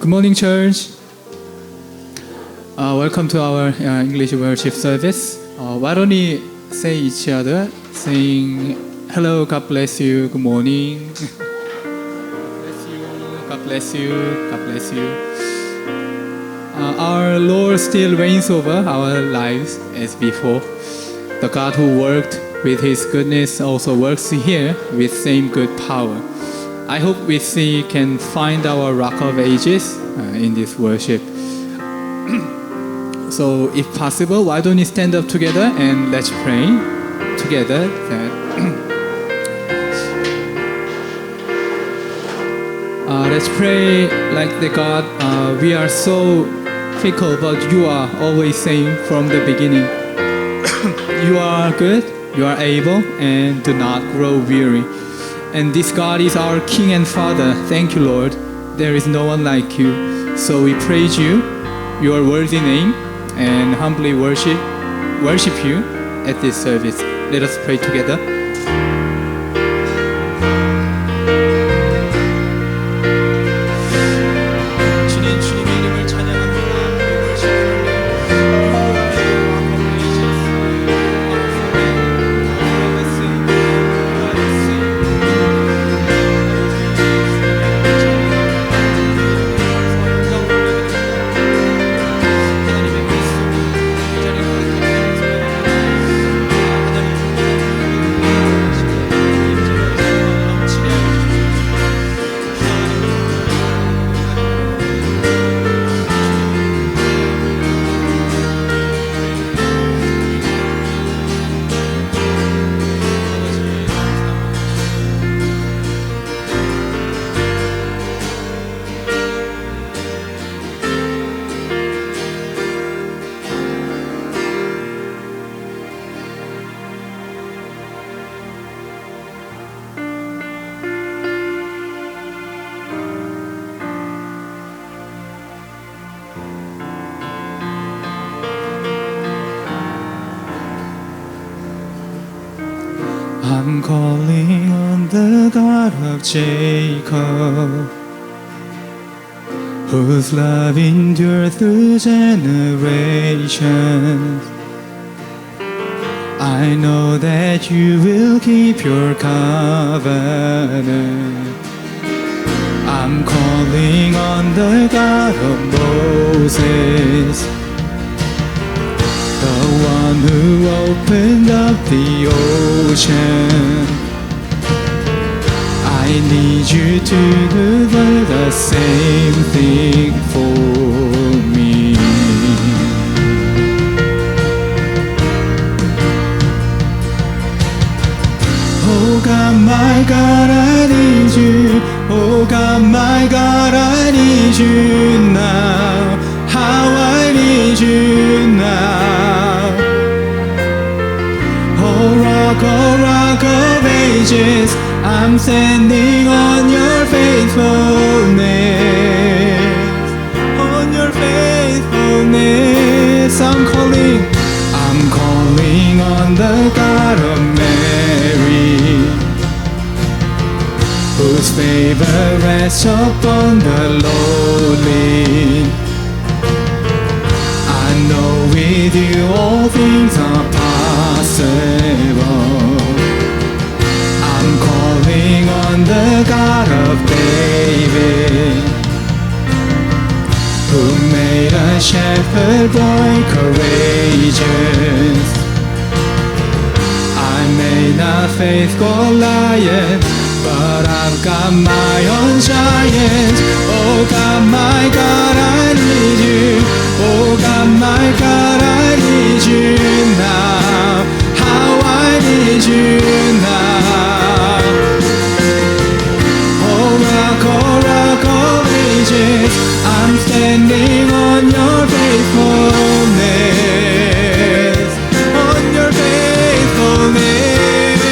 Good morning, church. Welcome to our English worship service. Why don't we say each other, saying, "Hello, God bless you. Good morning. God bless you. God bless you. Our Lord still reigns over our lives as before. The God who worked with His goodness also works here with same good power. I hope we can find our rock of ages in this worship. So if possible, why don't we stand up together and let's pray together. Let's pray like the God. We are so fickle, but you are always same from the beginning. You are good, you are able, and do not grow weary. And this God is our King and Father. Thank you, Lord. There is no one like you. So we praise you, your worthy name, and humbly worship you at this service. Let us pray together. I'm calling on the God of Jacob, whose love endures through generations. I know that you will keep your covenant. I'm calling on the God of Moses, the one who opened up the ocean. I need you to do the same thing for me. Oh God, my God, I need you. Oh God, my God, I need you now. How I need you now. Oh rock of ages, I'm standing on your faithfulness. On your faithfulness, I'm calling on the God of Mary, whose favor rests upon the lowly. I know with you all things are possible. I'm calling on the God of David, who made a shepherd boy courageous. I may not face Goliath, but I've got my own giant. Oh God, my God, I need you. Oh God, my God, I need you now. How I need you now. Oh rock of ages, I'm standing on your faithfulness. On your faithfulness.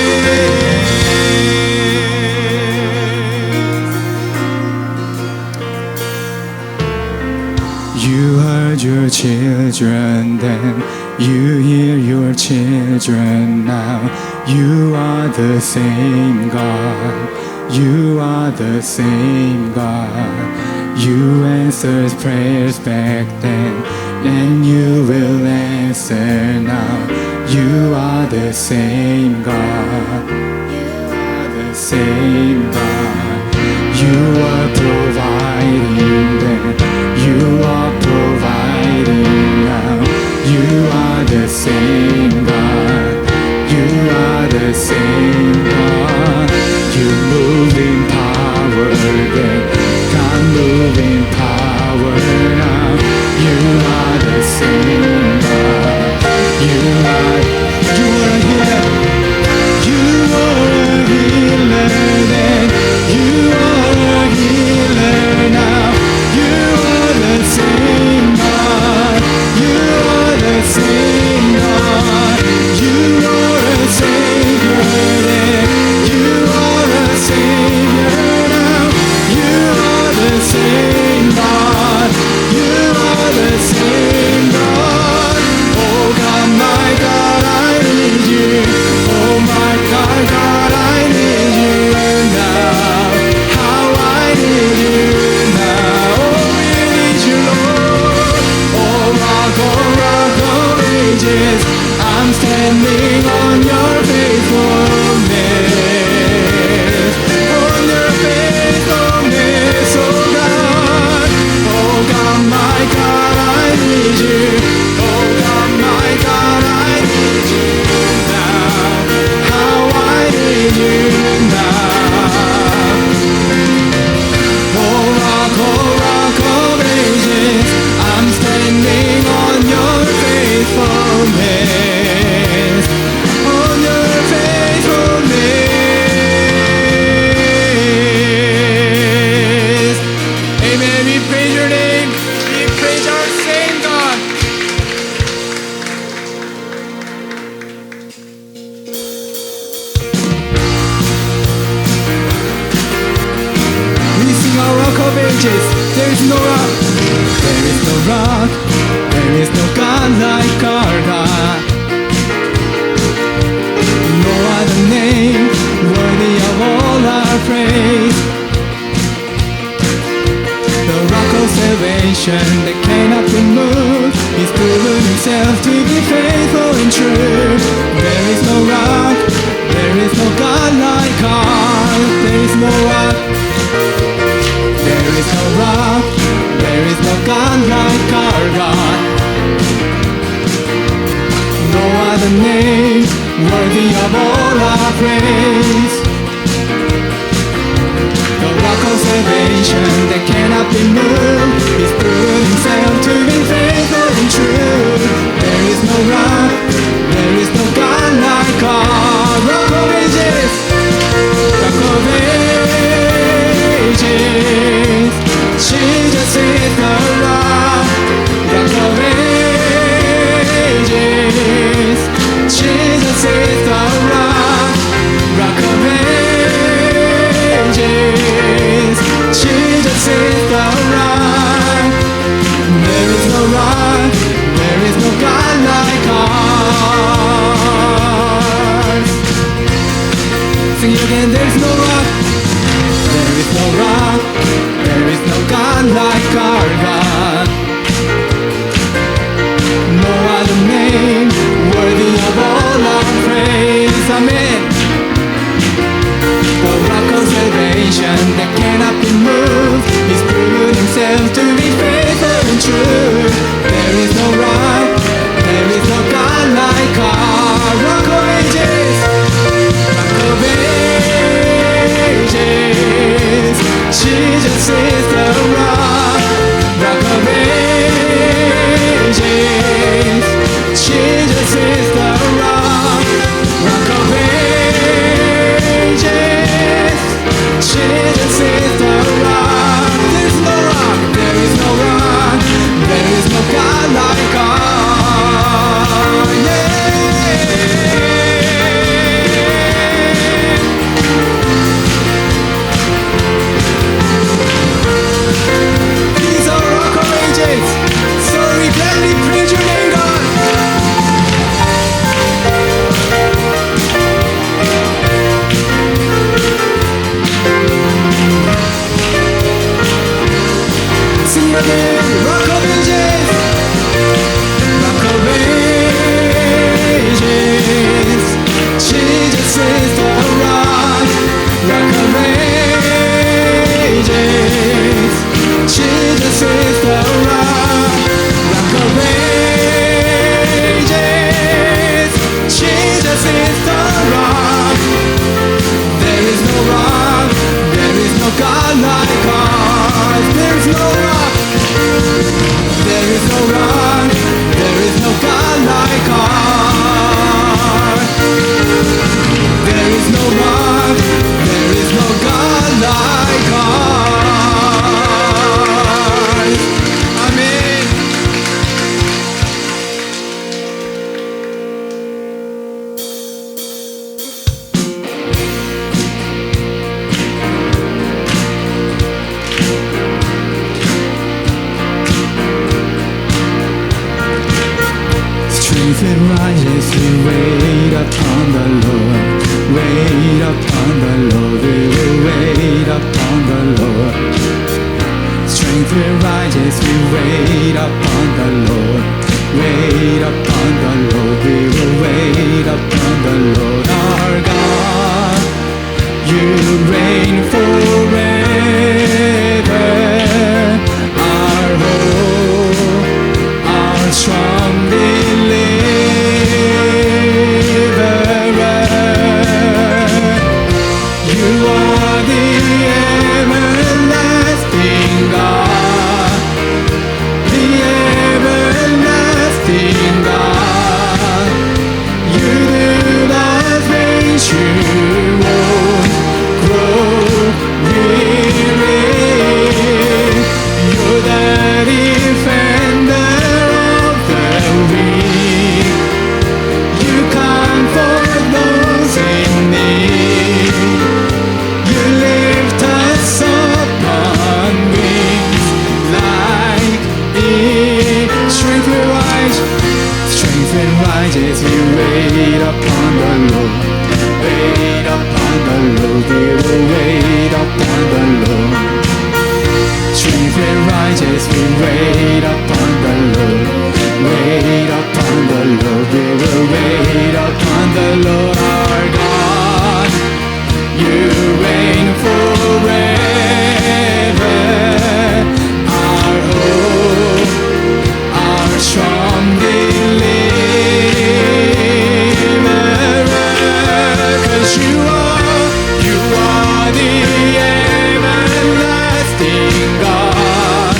You heard your children then, you hear your children now. You are the same God. You are the same God. You answered prayers back then, and you will answer now. You are the same God. You are the same God. You are providing then. You are providing now. You are the same God. You are the same God. You move in power then. God move in power now. You are the same God. You are a healer. You are a healer then. You are a healer now. You are the same God. You are the same God. You are a Savior then. You are a Savior now. You are the same God. You are the same God. Oh God, my God, I need you. Oh my God, God, I need you now. How I need you now. Oh, we need you, Lord. Oh, rock of ages, I'm standing on your faithfulness. On your faithfulness, oh God. Oh God, my God, I need you. Oh God, my God, I need you now. How I need you now. Oh rock of ages, I'm standing on your faithfulness. On your faithfulness. Amen. We praise your name. We praise our same God. We sing our rock of ages. There is no rock. There is no rock. There is no God like our God. No other name worthy of all our praise. The rock of salvation that cannot be moved. He's proven himself to be faithful and true. There is no rock. There is no God like our. There is no rock. There is no rock, there is no God like our God. No other name worthy of all our praise. The rock of salvation that cannot be moved. He's proven himself to be faithful and true. There is no rock, there is no God like our rock of ages. Rock of ages. Jesus is the rock of ages. Jesus is the rock of ages. Jesus is the rock. There is no rock, there is no God like ours. Sing it again, there is no rock. There is no rock, there is no God like our God. No other name worthy of all our praise. Amen. The rock of salvation that cannot be moved. He's proven himself to be faithful and true. There is no rock, there is no God like our rock of ages. Rock of ages. Jesus is the rock of ages. Jesus is the rock of ages. Jesus is the rock. There is no rock, there is no rock, there is no God like our. Yeah. again. Rock of Ages, Rock of Ages. Jesus is the rock, Rock of Ages. Jesus is the rock, Rock of Ages. Jesus is the rock. There is no rock, there is no God like ours. There is no rock, there is no rock, there is no God like ours. There is no rock, there is no God like ours. Amen. Strength that rises, we wait upon the Lord. Wait upon the Lord, we will wait upon the Lord. Strength that rises, we wait upon the Lord. Wait upon the Lord, we will wait upon the Lord our God. You reign forever, our hope, our strong deliverer. You are the everlasting God, the everlasting God. You do not change, you won't grow weary. You're the defender of the weak. You comfort those in need. You lift us up on wings like eagles. Strength will rise, strength will rises. We wait upon the Lord. Wait upon the Lord. We will wait upon the Lord. Strength will rises. We wait upon the Lord. Wait upon the Lord. We will wait upon the Lord our God. You reign forever, our hope, our strong deliverer. 'Cause you are the everlasting God,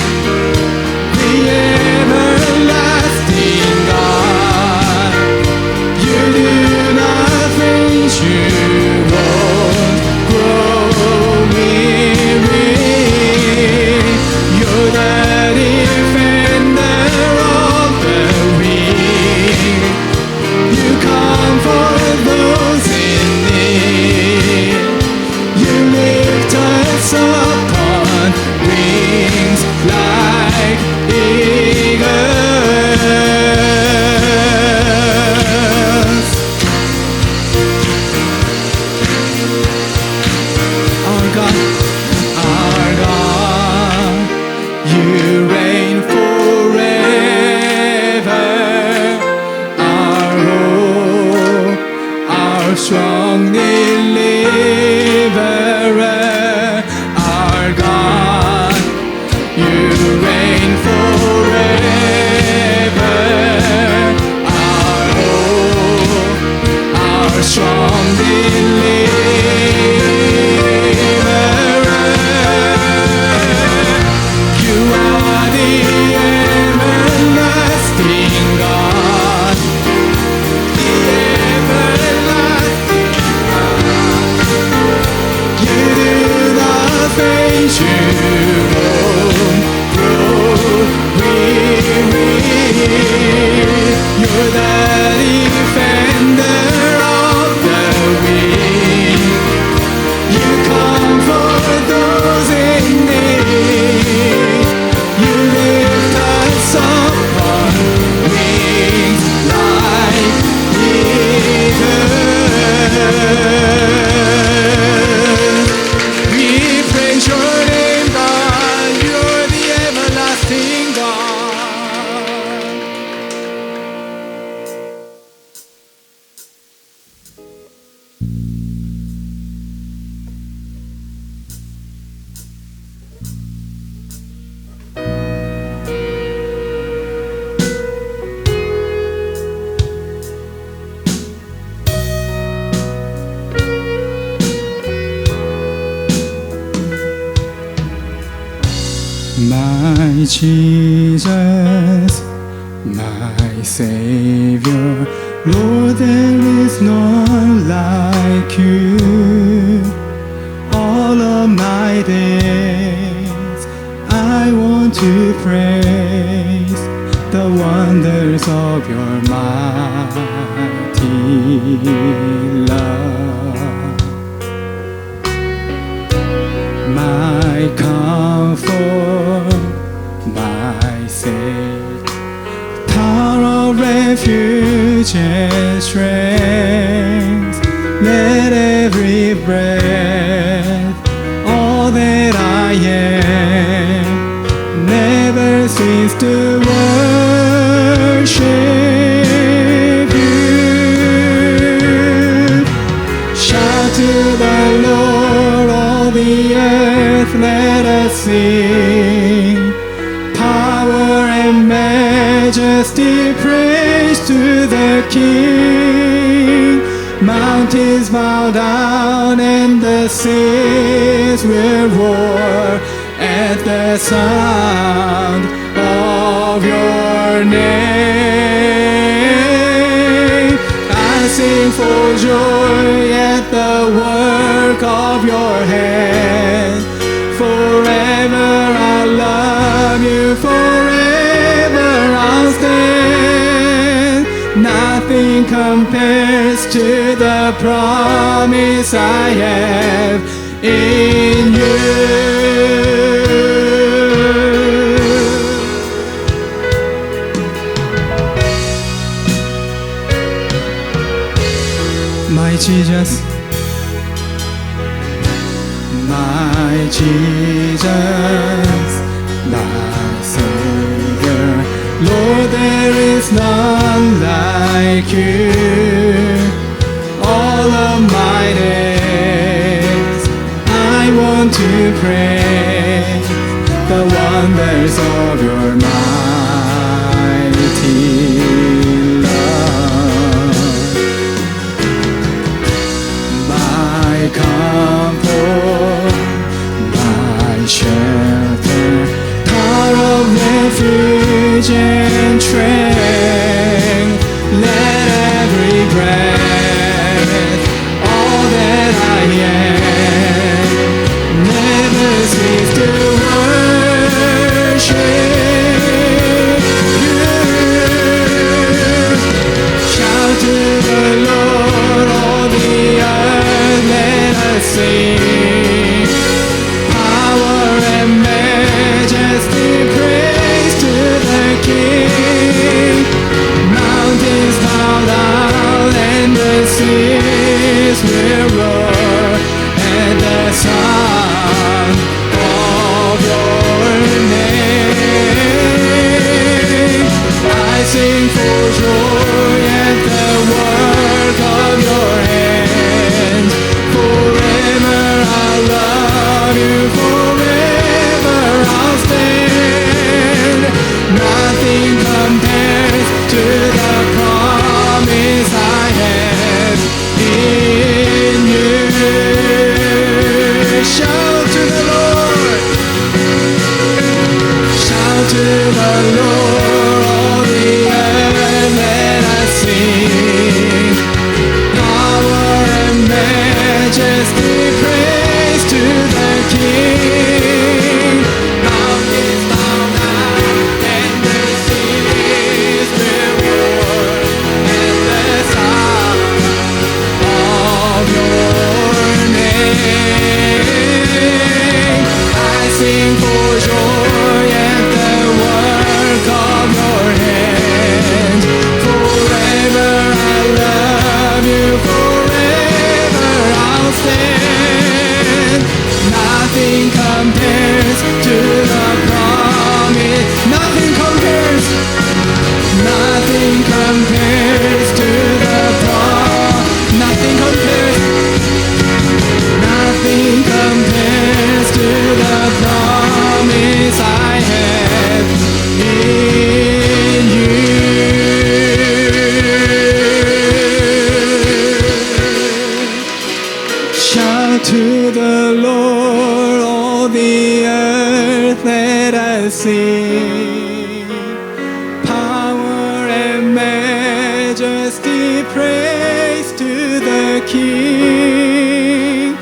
My Jesus, my Savior, Lord, there is none like you. All of my days, I want to praise the wonders of your mighty love. My comfort, my safe, tower of refuge and strength. Let every breath, all that I am, never cease to worship you. Shout to the Lord, all the earth, let us sing. Power and majesty, praise to the King. Mountains bow down and the seas will roar at the sound of your name. I sing for joy at the work of your hand. Forever I'll love you, forever I'll stand. Nothing compares to the promise I have in you. My Jesus, my Jesus, my Savior, Lord, there is none like you. All of my days, I want to praise the wonders of your mighty love. My comfort, my shelter, tower of refuge and strength. Let every breath, all that I am, never cease to worship you. will sing. Power and majesty, praise to the King.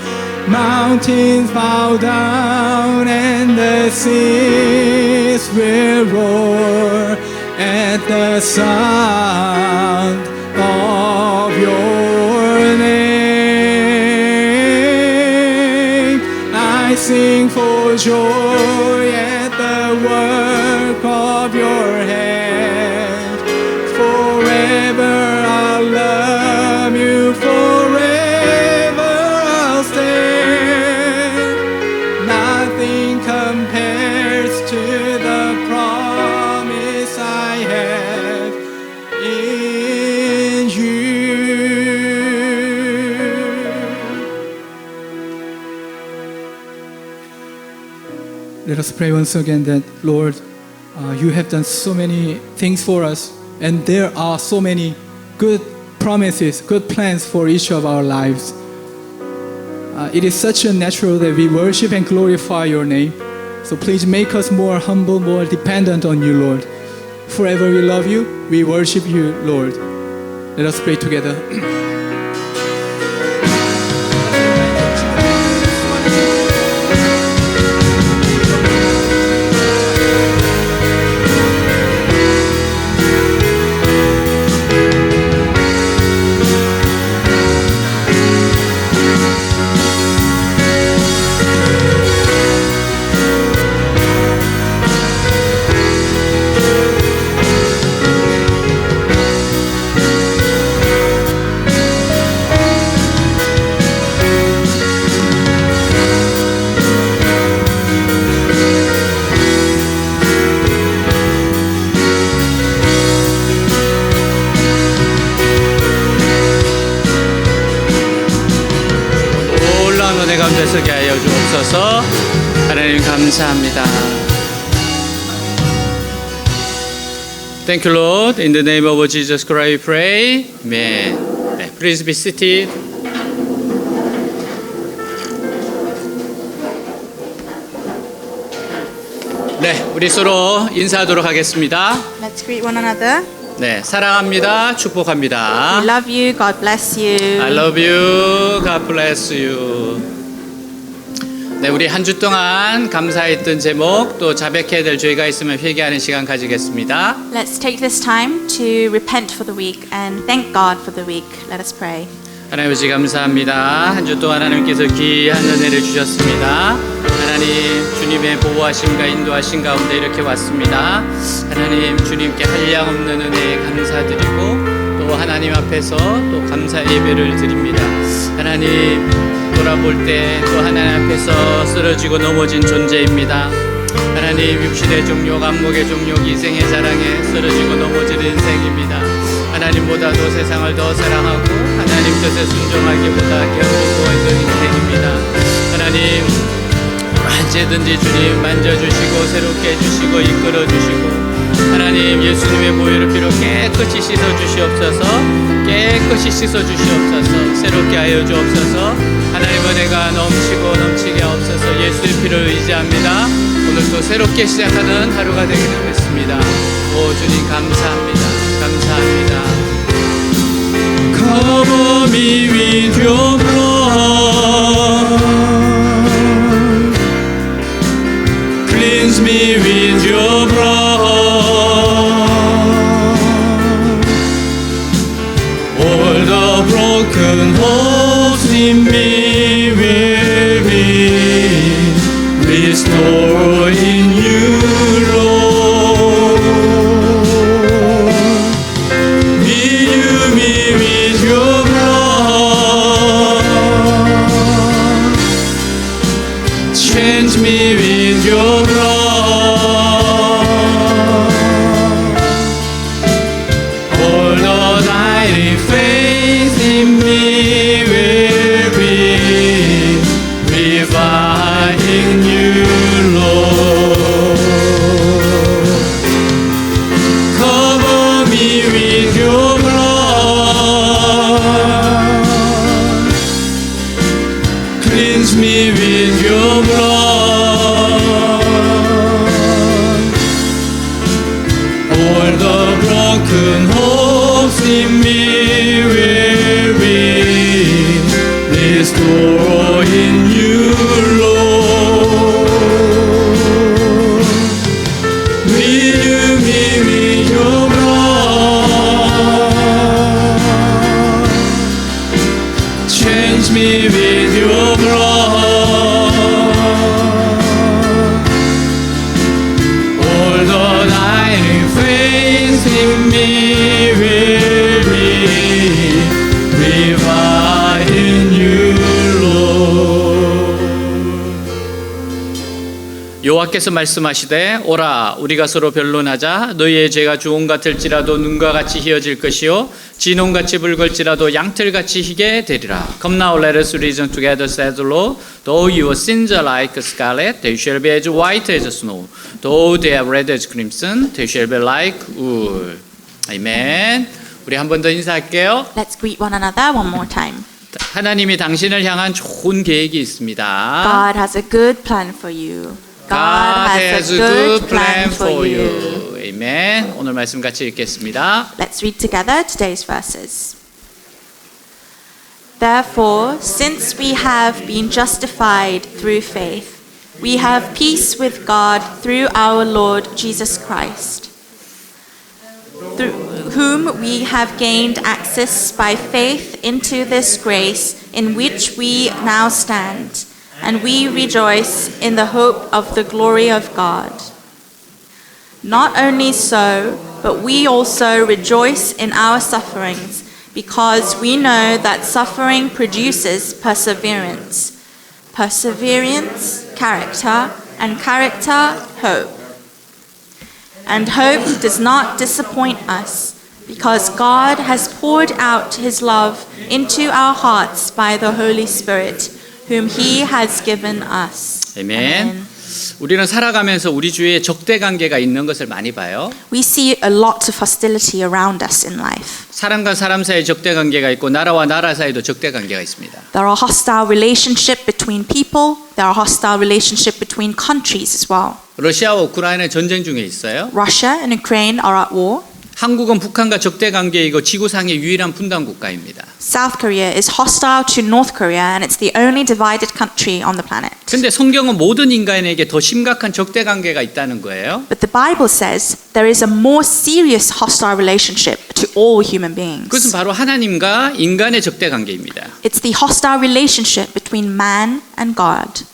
Mountains bow down and the seas will roar at the sound of your name. I sing for joy at the work of your hand. Forever I'll love you, forever I'll stand. Nothing compares to the promise I have in you. Let us pray once again that, Lord, you have done so many things for us, and there are so many good promises, good plans for each of our lives. It is such a natural that we worship and glorify your name. So please make us more humble, more dependent on you, Lord. Forever we love you, we worship you, Lord. Let us pray together. 가운데 서게 하여 주옵소서. 하나님 감사합니다. Thank you, Lord. In the name of Jesus Christ we pray. Amen. 네, please be seated. 네, 우리 서로 인사하도록 하겠습니다. Let's greet one another. 네, 사랑합니다. 축복합니다. We love you. God bless you. I love you. God bless you. 네, 우리 한 주 동안 감사했던 제목 또 자백해야 될 죄가 있으면 회개하는 시간 가지겠습니다. Let's take this time to repent for the week and thank God for the week. Let us pray. 하나님 아버지 감사합니다. 한 주 동안 하나님께서 귀한 은혜를 주셨습니다. 하나님 주님의 보호하심과 인도하심 가운데 이렇게 왔습니다. 하나님 주님께 한량없는 은혜에 감사드리고 또 하나님 앞에서 또 감사 예배를 드립니다. 하나님 돌아볼 때 또 하나님 앞에서 쓰러지고 넘어진 존재입니다. 하나님 육신의 종욕, 안목의 종욕, 이생의 자랑에 쓰러지고 넘어진 인생입니다. 하나님보다도 세상을 더 사랑하고 하나님 뜻에 순종하기보다 견디고 있는 인생입니다. 하나님 언제든지 주님 만져주시고 새롭게 해주시고 이끌어주시고 하나님 예수님의 보혈을 피로 깨끗이 씻어주시옵소서. 깨끗이 씻어주시옵소서. 새롭게 하여 주옵소서. 하나님 은혜가 넘치고 넘치게 하옵소서. 예수의 피를 의지합니다. 오늘도 새롭게 시작하는 하루가 되기를 믿습니다. 오 주님 감사합니다. 감사합니다. Cover me with your blood. Cleanse me with your blood. All the broken hearts in me will be restored in you, Lord. Renew me with your blood. Change me with your blood. we will be revived in you, Lord. 여호와께서 말씀하시되 오라 우리가 서로 변론하자 너희의 죄가 주홍 같을지라도 눈과 같이 희어질 것이요 진홍같이 붉을지라도 양털같이 희게 되리라. Come now let us reason together, said the Lord. Though your sins are like scarlet, they shall be as white as snow. Though they are red as crimson, they shall be like wool. 아멘. 우리 한 번 더 인사할게요. Let's greet one another one more time. 하나님이 당신을 향한 좋은 계획이 있습니다. God has a good plan for you. God has a good plan for you. 아멘. 오늘 말씀 같이 읽겠습니다. Let's read together today's verses. Therefore, since we have been justified through faith, we have peace with God through our Lord Jesus Christ, through whom we have gained access by faith into this grace in which we now stand, and we rejoice in the hope of the glory of God. Not only so, but we also rejoice in our sufferings, because we know that suffering produces perseverance. Perseverance, character, and character, hope. And hope does not disappoint us, because God has poured out his love into our hearts by the Holy Spirit, whom he has given us. 아멘. 우리는 살아가면서 우리 주위에 적대 관계가 있는 것을 많이 봐요. We see a lot of hostility around us in life. 사람과 사람 사이에 적대 관계가 있고 나라와 나라 사이도 적대 관계가 있습니다. There are hostile relationship between people. There are hostile relationship between countries as well. 러시아와 우크라이나 전쟁 중에 있어요. Russia and Ukraine are at war. 한국은 북한과 적대 관계이고 지구상의 유일한 분단 국가입니다. South Korea is hostile to North Korea and it's the only divided country on the planet. 근데 성경은 모든 인간에게 더 심각한 적대 관계가 있다는 거예요. But the Bible says there is a more serious hostile relationship to all human beings. 그것은 바로 하나님과 인간의 적대 관계입니다. It's the hostile relationship between man and God.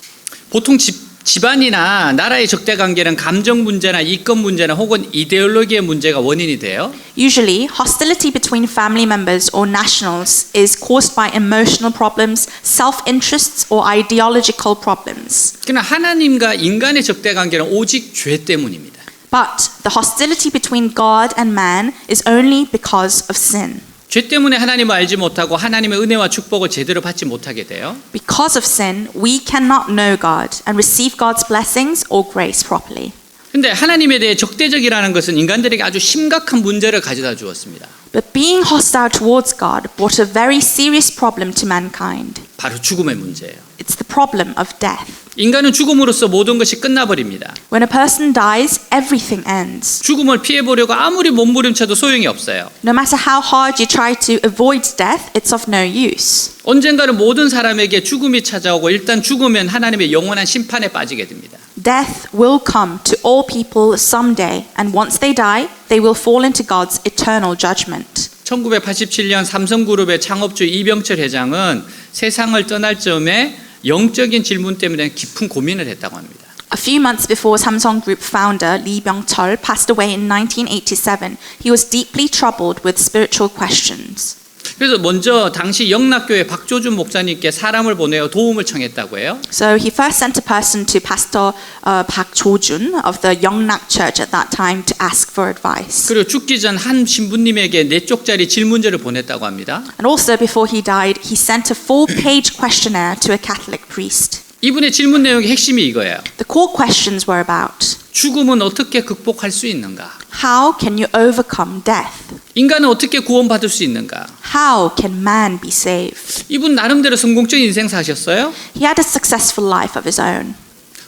보통 집안이나 나라의 적대 관계는 감정 문제나 이권 문제나 혹은 이데올로기의 문제가 원인이 돼요. Usually, hostility between family members or nationals is caused by emotional problems, self-interests, or ideological problems. 그러나 하나님과 인간의 적대 관계는 오직 죄 때문입니다. But the hostility between God and man is only because of sin. 죄 때문에 하나님을 알지 못하고 하나님의 은혜와 축복을 제대로 받지 못하게 돼요. Because of sin, we cannot know God and receive God's blessings or grace properly. 근데 하나님에 대해 적대적이라는 것은 인간들에게 아주 심각한 문제를 가져다 주었습니다. But being hostile towards God brought a very serious problem to mankind. 바로 죽음의 문제예요. It's the problem of death. 인간은 죽음으로써 모든 것이 끝나버립니다. When a person dies, everything ends. 죽음을 피해보려고 아무리 몸부림쳐도 소용이 없어요. No matter how hard you try to avoid death, it's of no use. 언젠가는 모든 사람에게 죽음이 찾아오고 일단 죽으면 하나님의 영원한 심판에 빠지게 됩니다. Death will come to all people someday, and once they die, they will fall into God's eternal judgment. 1987년 삼성그룹의 창업주 이병철 회장은 세상을 떠날 즈음에 영적인 질문 때문에 깊은 고민을 했다고 합니다. A few months before Samsung Group founder Lee Byung-chul passed away in 1987, he was deeply troubled with spiritual questions. 그래서 먼저 당시 영락교회 박조준 목사님께 사람을 보내어 도움을 청했다고 해요. So he first sent a person to Pastor Park Jo-jun of the Yongnak Church at that time to ask for advice. 그리고 죽기 전 한 신부님에게 4쪽짜리 질문지를 보냈다고 합니다. And also before he died, he sent a full-page questionnaire to a Catholic priest. 이분의 질문 내용의 핵심이 이거예요. The core questions were about 죽음은 어떻게 극복할 수 있는가? how can you overcome death? 인간은 어떻게 구원받을 수 있는가? How can man be saved? 이분 나름대로 성공적인 인생 사셨어요. He had a successful life of his own.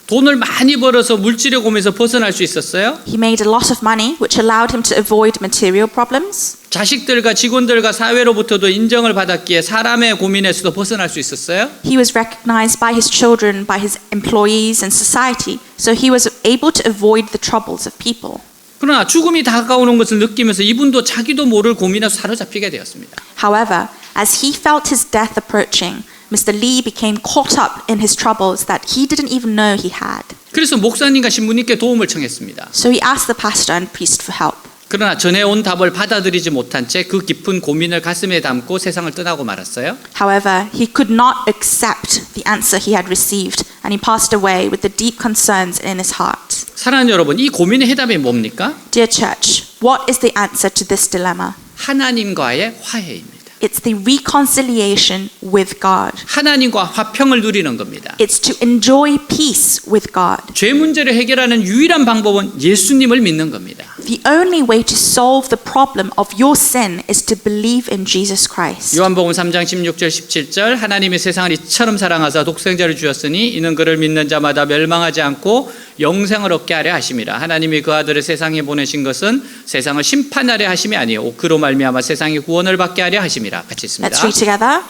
돈을 많이 벌어서 물질의 곰에서 벗어날 수 있었어요. He made a lot of money, which allowed him to avoid material problems. 자식들과 직원들과 사회로부터도 인정을 받았기에 사람의 고민에서도 벗어날 수 있었어요. He was recognized by his children, by his employees and society, so he was able to avoid the troubles of people. 그러나 죽음이 다가오는 것을 느끼면서 이분도 자기도 모를 고민에서 사로잡히게 되었습니다. However, as he felt his death approaching, Mr. Lee became caught up in his troubles that he didn't even know he had. 그래서 목사님과 신부님께 도움을 청했습니다. So he asked the pastor and priest for help. 그러나 전해온 답을 받아들이지 못한 채 그 깊은 고민을 가슴에 담고 세상을 떠나고 말았어요. However, he could not accept the answer he had received, and he passed away with the deep concerns in his heart. 사랑하는 여러분, 이 고민의 해답이 뭡니까? Dear church, what is the answer to this dilemma? 하나님과의 화해입니다. It's the reconciliation with God. 하나님과 화평을 누리는 겁니다. It's to enjoy peace with God. 죄 문제를 해결하는 유일한 방법은 예수님을 믿는 겁니다. The only way to solve the problem of your sin is to believe in Jesus Christ. 요한복음 3장 16절 17절 하나님이 세상을 이처럼 사랑하사 독생자를 주셨으니 이는 그를 믿는 자마다 멸망하지 않고 영생을 얻게 하려 하심이라. 하나님이 그 아들을 세상에 보내신 것은 세상을 심판하려 하심이 아니요 그로 말미암아 세상이 구원을 받게 하려 하심이라. 같이 Let's 읽습니다. read together.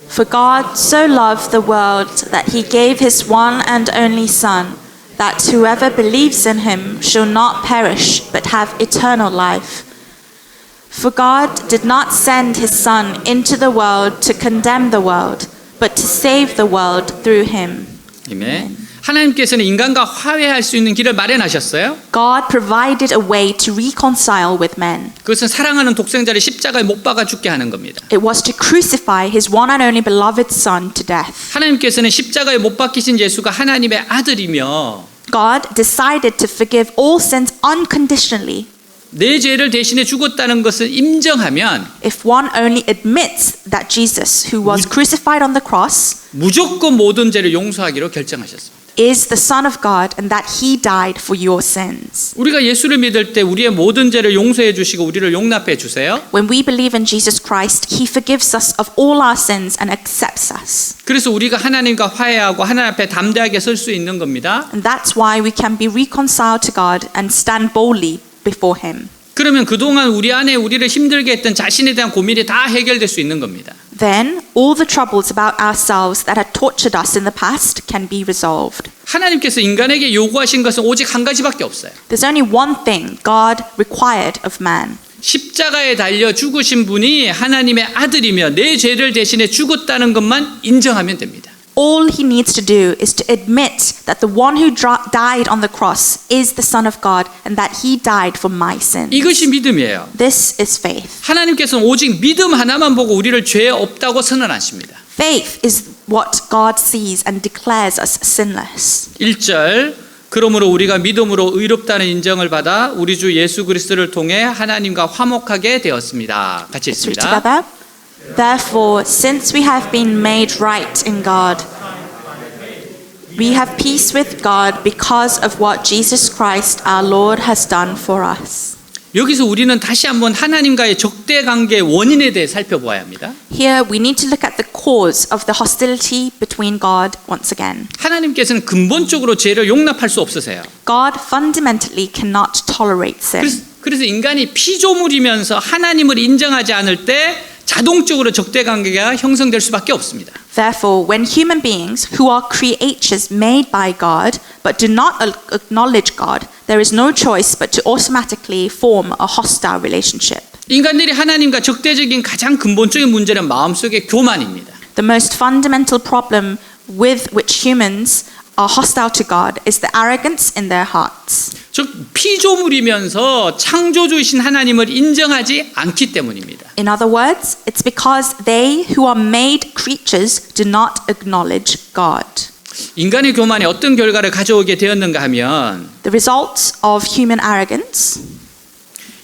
For God so loved the world that he gave his one and only Son, that whoever believes in him shall not perish but have eternal life. For God did not send his Son into the world to condemn the world, but to save the world through him. 아멘. 하나님께서는 인간과 화해할 수 있는 길을 마련하셨어요. God provided a way to reconcile with men. 그것은 사랑하는 독생자를 십자가에 못 박아 죽게 하는 겁니다. It was to crucify his one and only beloved Son to death. 하나님께서는 십자가에 못 박히신 예수가 하나님의 아들이며 God decided to forgive all sins unconditionally. 내 죄를 대신해 죽었다는 것을 인정하면 If one only admits that Jesus, who was crucified on the cross, 무조건 모든 죄를 용서하기로 결정하셨습니다. is the Son of God and that he died for your sins. 우리가 예수를 믿을 때 우리의 모든 죄를 용서해 주시고 우리를 용납해 주세요. When we believe in Jesus Christ, he forgives us of all our sins and accepts us. 그래서 우리가 하나님과 화해하고 하나님 앞에 담대하게 설 수 있는 겁니다. And that's why we can be reconciled to God and stand boldly before him. 그러면 그동안 우리 안에 우리를 힘들게 했던 자신에 대한 고민이 다 해결될 수 있는 겁니다. Then all the troubles about ourselves that had tortured us in the past can be resolved. 하나님께서 인간에게 요구하신 것은 오직 한 가지밖에 없어요. There's only one thing God required of man. 십자가에 달려 죽으신 분이 하나님의 아들이며 내 죄를 대신해 죽었다는 것만 인정하면 됩니다. All he needs to do is to admit that the one who died on the cross is the Son of God and that he died for my sins. 이것이 믿음이에요. This is faith. 하나님께서는 오직 믿음 하나만 보고 우리를 죄 없다고 선언하십니다. Faith is what God sees and declares us sinless. 1절 그러므로 우리가 믿음으로 의롭다는 인정을 받아 우리 주 예수 그리스도를 통해 하나님과 화목하게 되었습니다. 같이 Let's read 읽습니다. together. Therefore, since we have been made right in God, we have peace with God because of what Jesus Christ our Lord has done for us. 여기서 우리는 다시 한번 하나님과의 적대 관계의 원인에 대해 살펴보아야 합니다. Here we need to look at the cause of the hostility between God once again. 하나님께서는 근본적으로 죄를 용납할 수 없으세요. God fundamentally cannot tolerate sin. 그래서 인간이 피조물이면서 하나님을 인정하지 않을 때 자동적으로 적대 관계가 형성될 수밖에 없습니다. Therefore, when human beings who are creatures made by God but do not acknowledge God, there is no choice but to automatically form a hostile relationship. 인간들이 하나님과 적대적인 가장 근본적인 문제는 마음속의 교만입니다. The most fundamental problem with which humans are hostile to God is the arrogance in their hearts. 즉 피조물이면서 창조주이신 하나님을 인정하지 않기 때문입니다. In other words, it's because they who are made creatures do not acknowledge God. 인간의 교만이 어떤 결과를 가져오게 되었는가 하면 The results of human arrogance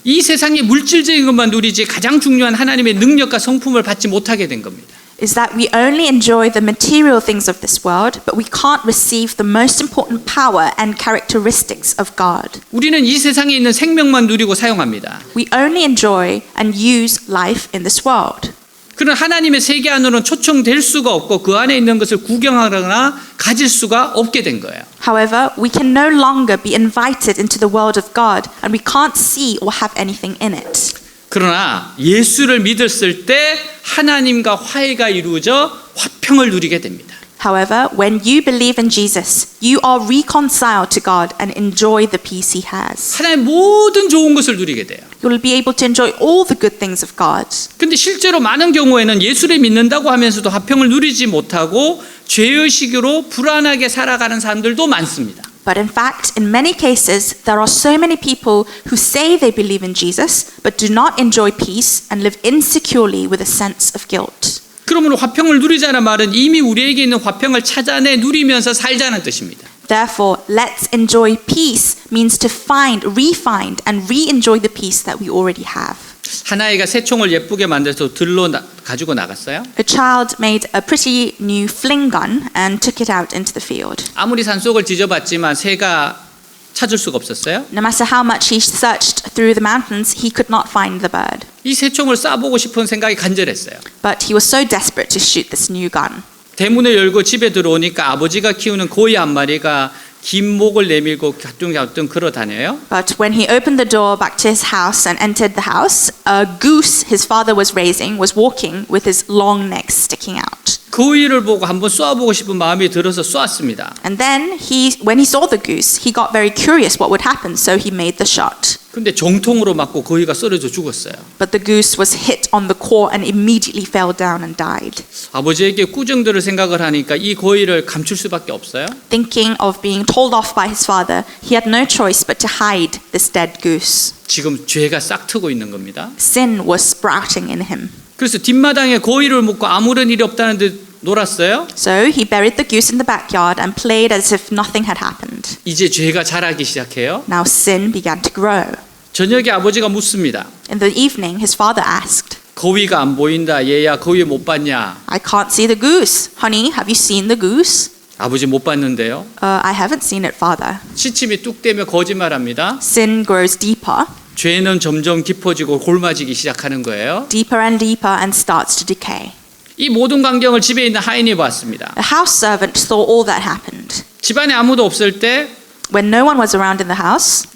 이 세상의 물질적인 것만 누리지 가장 중요한 하나님의 능력과 성품을 받지 못하게 된 겁니다. is that we only enjoy the material things of this world, but we can't receive the most important power and characteristics of God. 우리는 이 세상에 있는 생명만 누리고 사용합니다. We only enjoy and use life in this world. 그런 하나님의 세계 안으로는 초청될 수가 없고 그 안에 있는 것을 구경하거나 가질 수가 없게 된 거예요. However, we can no longer be invited into the world of God, and we can't see or have anything in it. 그러나 예수를 믿었을 때 하나님과 화해가 이루어져 화평을 누리게 됩니다. However, when you believe in Jesus, you are reconciled to God and enjoy the peace He has. 하나님의 모든 좋은 것을 누리게 돼요. You'll be able to enjoy all the good things of God. 근데 실제로 많은 경우에는 예수를 믿는다고 하면서도 화평을 누리지 못하고 죄의식으로 불안하게 살아가는 사람들도 많습니다. But in fact, in many cases, there are so many people who say they believe in Jesus, but do not enjoy peace and live insecurely with a sense of guilt. 그러므로 화평을 누리자는 말은 이미 우리에게 있는 화평을 찾아내 누리면서 살자는 뜻입니다. Therefore, let's enjoy peace means to find, re-find, and re-enjoy the peace that we already have. 하나이가 새총을 예쁘게 만들어서 들로 가지고 나갔어요. A child made a pretty new fling gun and took it out into the field. 아무리 산속을 뒤져봤지만 새가 찾을 수가 없었어요. No matter how much he searched through the mountains, he could not find the bird. 이 새총을 쏴보고 싶은 생각이 간절했어요. But he was so desperate to shoot this new gun. 대문을 열고 집에 들어오니까 아버지가 키우는 고이 한 마리가 긴 목을 내밀고 갸뚱갸뚱 걸어 다녀요. But when he opened the door back to his house and entered the house, a goose his father was raising was walking with his long neck sticking out. 고이를 보고 한번 쏴보고 싶은 마음이 들어서 쏘았습니다. And then when he saw the goose, he got very curious what would happen, so he made the shot. 근데 정통으로 맞고 고이가 쓰러져 죽었어요. But the goose was hit on the core and immediately fell down and died. 아버지에게 꾸중들을 생각을 하니까 이 고이를 감출 수밖에 없어요. Thinking of being told off by his father, he had no choice but to hide this dead goose. 지금 죄가 싹트고 있는 겁니다. Sin was sprouting in him. 그래서 뒷마당에 고이를 묶고 아무런 일이 없다는 듯 놀았어요. So he buried the goose in the backyard and played as if nothing had happened. 이제 죄가 자라기 시작해요. Now sin began to grow. 저녁에 아버지가 묻습니다. In the evening, his father asked, 고이가 안 보인다. 얘야 고이 못 봤냐? I can't see the goose. Honey, have you seen the goose? 아버지 못 봤는데요. I haven't seen it, father. 시침이 뚝 떼며 거짓말합니다. Sin grows deeper, 죄는 점점 깊어지고 골마지기 시작하는 거예요. deeper and deeper, and starts to decay. 이 모든 광경을 집에 있는 하인이 봤습니다. The house servant saw all that happened. 집안에 아무도 없을 때 When no one was around in the house,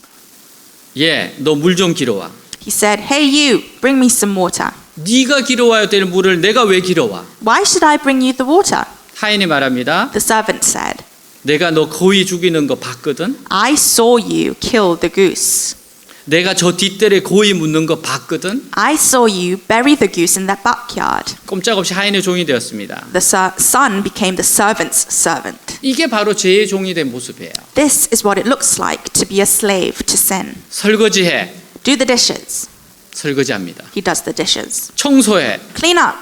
너 물 좀 길어와. he said, Hey you, bring me some water. 네가 길어와야 될 물을 내가 왜 길어와? Why should I bring you the water? 하인이 말합니다. The servant said, 내가 너 고이 죽이는 거 봤거든. I saw you kill the goose. 내가 저 뒷뜰에 고이 묻는 거 봤거든. I saw you bury the goose in that backyard. 꼼짝없이 하인의 종이 되었습니다. The son became the servant's servant. 이게 바로 죄의 종이 된 모습이에요. This is what it looks like to be a slave to sin. 설거지해. Do the dishes. 설거지합니다. He does the dishes. 청소해. Clean up.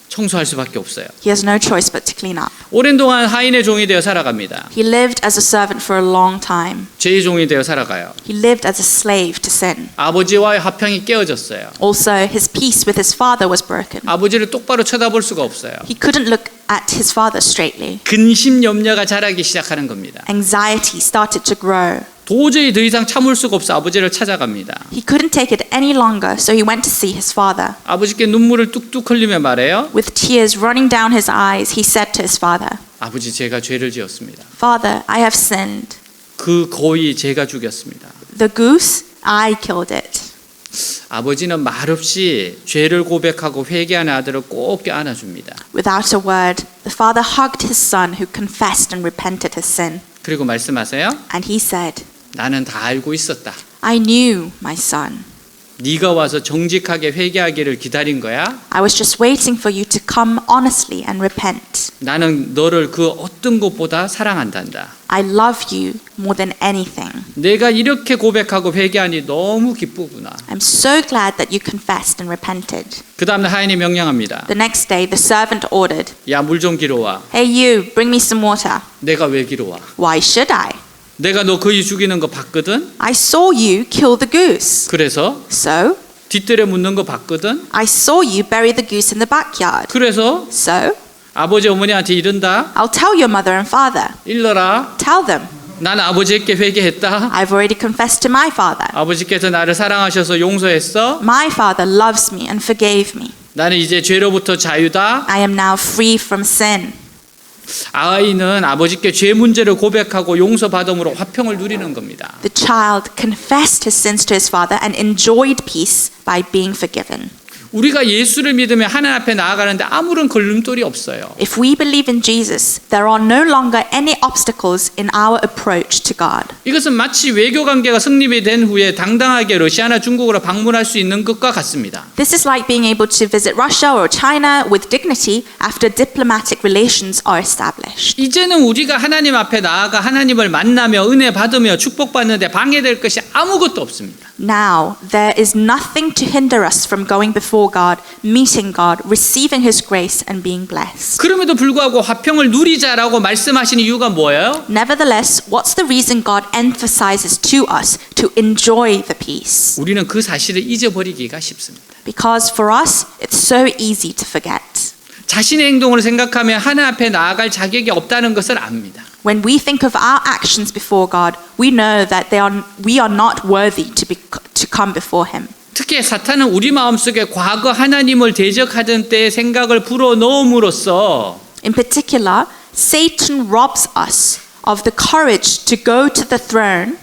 청소할 수밖에 없어요. He has no choice but to clean up. 오랜 동안 하인의 종이 되어 살아갑니다. He lived as a servant for a long time. 죄의 종이 되어 살아가요. He lived as a slave to sin. 아버지와의 화평이 깨어졌어요. Also, his peace with his father was broken. 아버지를 똑바로 쳐다볼 수가 없어요. He couldn't look at his father straightly. 근심 염려가 자라기 시작하는 겁니다. Anxiety started to grow. 도저히 더 이상 참을 수가 없어 아버지를 찾아갑니다. He couldn't take it any longer, so he went to see his father. 아버지께 눈물을 뚝뚝 흘리며 말해요. With tears running down his eyes, he said to his father, 아버지 제가 죄를 지었습니다. Father, I have sinned. 그 고이 제가 죽였습니다. The goose, I killed it. 아버지는 말없이 죄를 고백하고 회개하는 아들을 꼭 껴안아줍니다. Without a word, the father hugged his son who confessed and repented his sin. 그리고 말씀하세요. And he said, 나는 다 알고 있었다. I knew, my son. 네가 와서 정직하게 회개하기를 기다린 거야. I was just waiting for you to come honestly and repent. 나는 너를 그 어떤 것보다 사랑한단다. I love you more than anything. 내가 이렇게 고백하고 회개하니 너무 기쁘구나. I'm so glad that you confessed and repented. 그 다음날 하인이 명령합니다. The next day, the servant ordered, 야, 물 좀 길어와. Hey you, bring me some water. 내가 왜 길어와? Why should I? 내가 너 거의 죽이는 거 봤거든. I saw you kill the goose. 그래서 So, 뒷뜰에 묻는 거 봤거든. I saw you bury the goose in the backyard. 그래서 So, 아버지 어머니한테 이른다. I'll tell your mother and father. 일러라. Tell them, 난 아버지께 회개했다. I've already confessed to my father. 아버지께서 나를 사랑하셔서 용서했어. My father loves me and forgave me. 나는 이제 죄로부터 자유다. I am now free from sin. 아이는 아버지께 죄 문제를 고백하고 용서받음으로 화평을 누리는 겁니다. The child confessed his sins to his father and enjoyed peace by being forgiven. 우리가 예수를 믿으면 하나님 앞에 나아가는데 아무런 걸림돌이 없어요. If we believe in Jesus, there are no longer any obstacles in our approach to God. 이것은 마치 외교 관계가 성립이 된 후에 당당하게 러시아나 중국으로 방문할 수 있는 것과 같습니다. This is like being able to visit Russia or China with dignity after diplomatic relations are established. 이제는 우리가 하나님 앞에 나아가 하나님을 만나며 은혜 받으며 축복받는데 방해될 것이 아무것도 없습니다. Now, there is nothing to hinder us from going before God, meeting God, receiving His grace and being blessed. 그럼에도 불구하고 화평을 누리자라고 말씀하신 이유가 뭐예요? Nevertheless, what's the reason God emphasizes to us to enjoy the peace? 우리는 그 사실을 잊어버리기가 쉽습니다. Because for us, it's so easy to forget. 자신의 행동으로 생각하면 하나님 앞에 나아갈 자격이 없다는 것을 압니다. When we think of our actions before God, we know that we are not worthy to come before Him. 특히 사탄은 우리 마음속에 과거 하나님을 대적하던 때의 생각을 불어넣음으로써 In particular, Satan robs us of the courage to go to the throne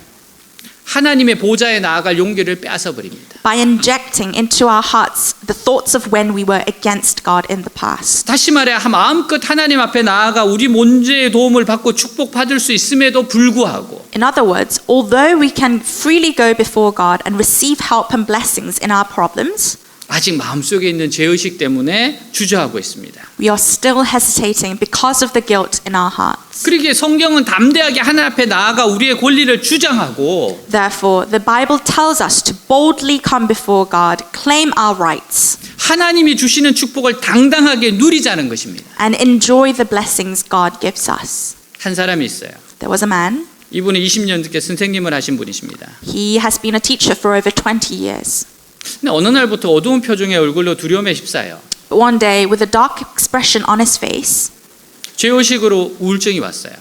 하나님의 보좌에 나아갈 용기를 빼앗아 버립니다. by injecting into our hearts the thoughts of when we were against God in the past. 다시 말해 마음껏 하나님 앞에 나아가 우리 문제의 도움을 받고 축복받을 수 있음에도 불구하고 In other words, although we can freely go before God and receive help and blessings in our problems, 아직 마음속에 있는 죄의식 때문에 주저하고 있습니다. we are still hesitating because of the guilt in our hearts. 그러기에 성경은 담대하게 하나님 앞에 나아가 우리의 권리를 주장하고 Therefore, the Bible tells us to boldly come before God, claim our rights, 하나님이 주시는 축복을 당당하게 누리자는 것입니다. and enjoy the blessings God gives us. 한 사람이 있어요. There was a man. 이분은 20년 넘게 선생님을 하신 분이십니다. He has been a teacher for over 20 years. 근데 어느 날부터 어두운 표정의 얼굴로 두려움에 휩싸여 But one day, with a dark expression on his face, 죄의식으로 우울증이 왔어요.